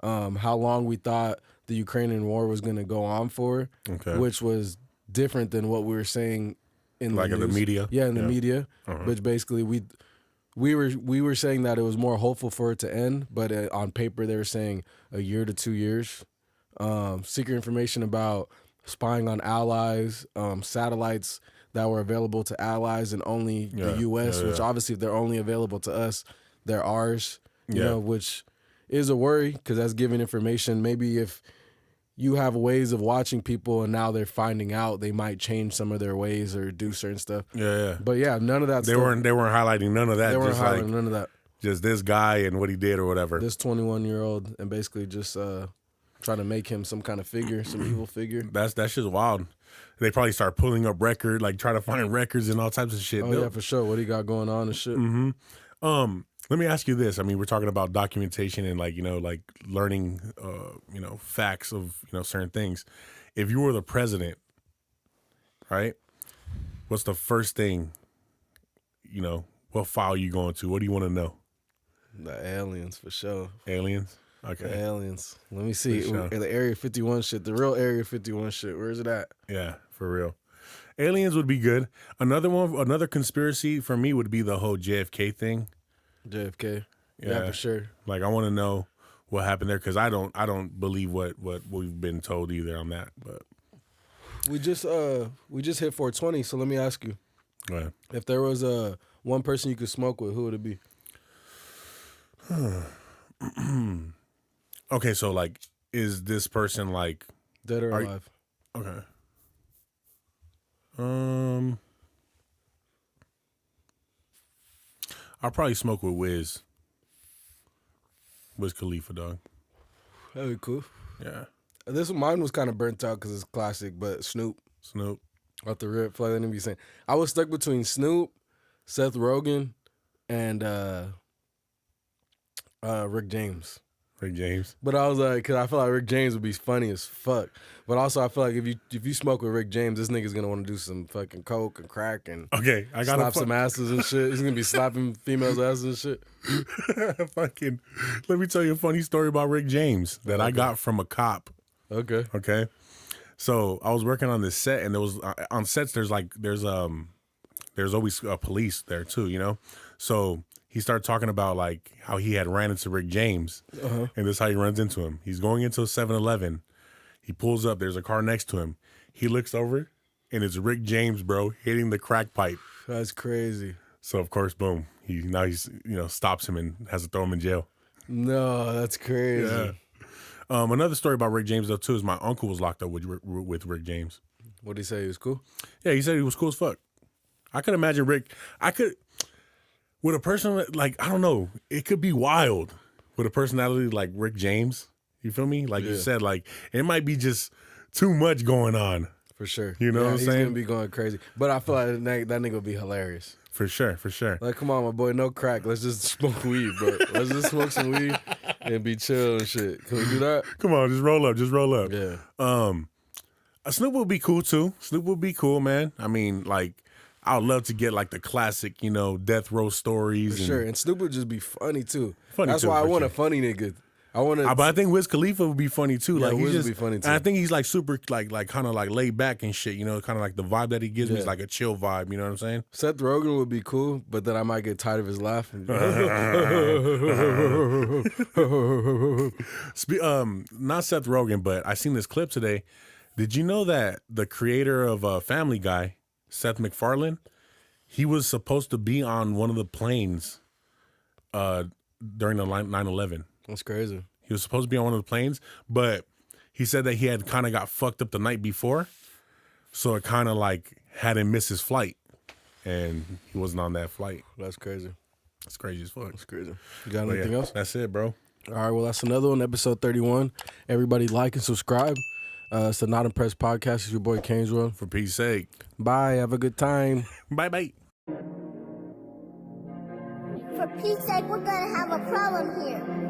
how long we thought the Ukrainian war was going to go on for, which was different than what we were saying in the media. Yeah, in the media, which basically we were saying that it was more hopeful for it to end, but on paper they were saying a year to 2 years. Secret information about spying on allies, satellites that were available to allies and only the U.S., which obviously if they're only available to us, they're ours, you know, which is a worry because that's giving information. Maybe if you have ways of watching people and now they're finding out, they might change some of their ways or do certain stuff. Yeah. But yeah, none of that They weren't highlighting none of that. They weren't highlighting none of that. Just this guy and what he did or whatever. This 21-year-old and basically just Trying to make him some kind of figure, some evil figure. That's just wild. They probably start pulling up record, like try to find records and all types of shit. Oh yeah, for sure. What he got going on and shit. Mm-hmm. Let me ask you this. I mean, we're talking about documentation and like learning, facts of certain things. If you were the president, right? What's the first thing? What file you going to? What do you want to know? The aliens, for sure. Aliens? Okay. The aliens. Let me see. Sure. The Area 51 shit. The real Area 51 shit. Where is it at? Yeah, for real. Aliens would be good. Another conspiracy for me would be the whole JFK thing. JFK. Yeah, for sure. Like, I want to know what happened there because I don't believe what we've been told either on that. But we just hit 420. So let me ask you. Go ahead. If there was one person you could smoke with, who would it be? Okay, so like, is this person like dead or alive? Okay. I'll probably smoke with Wiz Khalifa, dog. That'd be cool. Yeah. Mine was kind of burnt out because it's classic, but Snoop. Off the rip, play that be saying. I was stuck between Snoop, Seth Rogen, and Rick James. But I was like, because I feel like Rick James would be funny as fuck. But also, I feel like if you smoke with Rick James, this nigga's gonna want to do some fucking coke and crack and I gotta slap some asses and shit. He's gonna be slapping females' asses and shit. Let me tell you a funny story about Rick James that I got from a cop. Okay. So I was working on this set, and there was on sets. There's always police there too, So he started talking about like how he had ran into Rick James, and this is how he runs into him. He's going into a 7-Eleven. He pulls up. There's a car next to him. He looks over, and it's Rick James, bro, hitting the crack pipe. That's crazy. So of course, boom. He's stops him and has to throw him in jail. No, that's crazy. Yeah. Another story about Rick James though too is my uncle was locked up with Rick James. What did he say? He was cool? Yeah, he said he was cool as fuck. I could imagine Rick. With a person like, I don't know, it could be wild with a personality like Rick James. You feel me? Like you said, like it might be just too much going on. For sure. You know what I'm saying? He's gonna be going crazy. But I feel like that nigga will be hilarious. For sure. Like, come on, my boy, no crack. Let's just smoke weed, bro. Let's just smoke some weed and be chill and shit. Can we do that? Come on, just roll up. Yeah. Snoop would be cool too. Snoop would be cool, man. I mean, like, I would love to get like the classic, death row stories. For sure. And Snoop would just be funny too. Funny That's too, why I want sure. a funny nigga. But I think Wiz Khalifa would be funny too. Yeah, Like Wiz would be funny too. And I think he's like super like kind of like laid back and shit. Kind of like the vibe that he gives me is like a chill vibe. You know what I'm saying? Seth Rogen would be cool, but then I might get tired of his laugh. Not Seth Rogen, but I seen this clip today. Did you know that the creator of Family Guy, Seth MacFarlane, he was supposed to be on one of the planes during the 9/11. That's crazy. He was supposed to be on one of the planes, but he said that he had kind of got fucked up the night before, so it kind of like had him miss his flight, and he wasn't on that flight. That's crazy. That's crazy as fuck. That's crazy. You got anything else? That's it, bro. All right, well, that's another one, episode 31. Everybody like and subscribe. It's the Not Impressed Podcast. It's your boy, kanesworld. For peace sake. Bye. Have a good time. Bye. For Pete's sake, we're gonna have a problem here.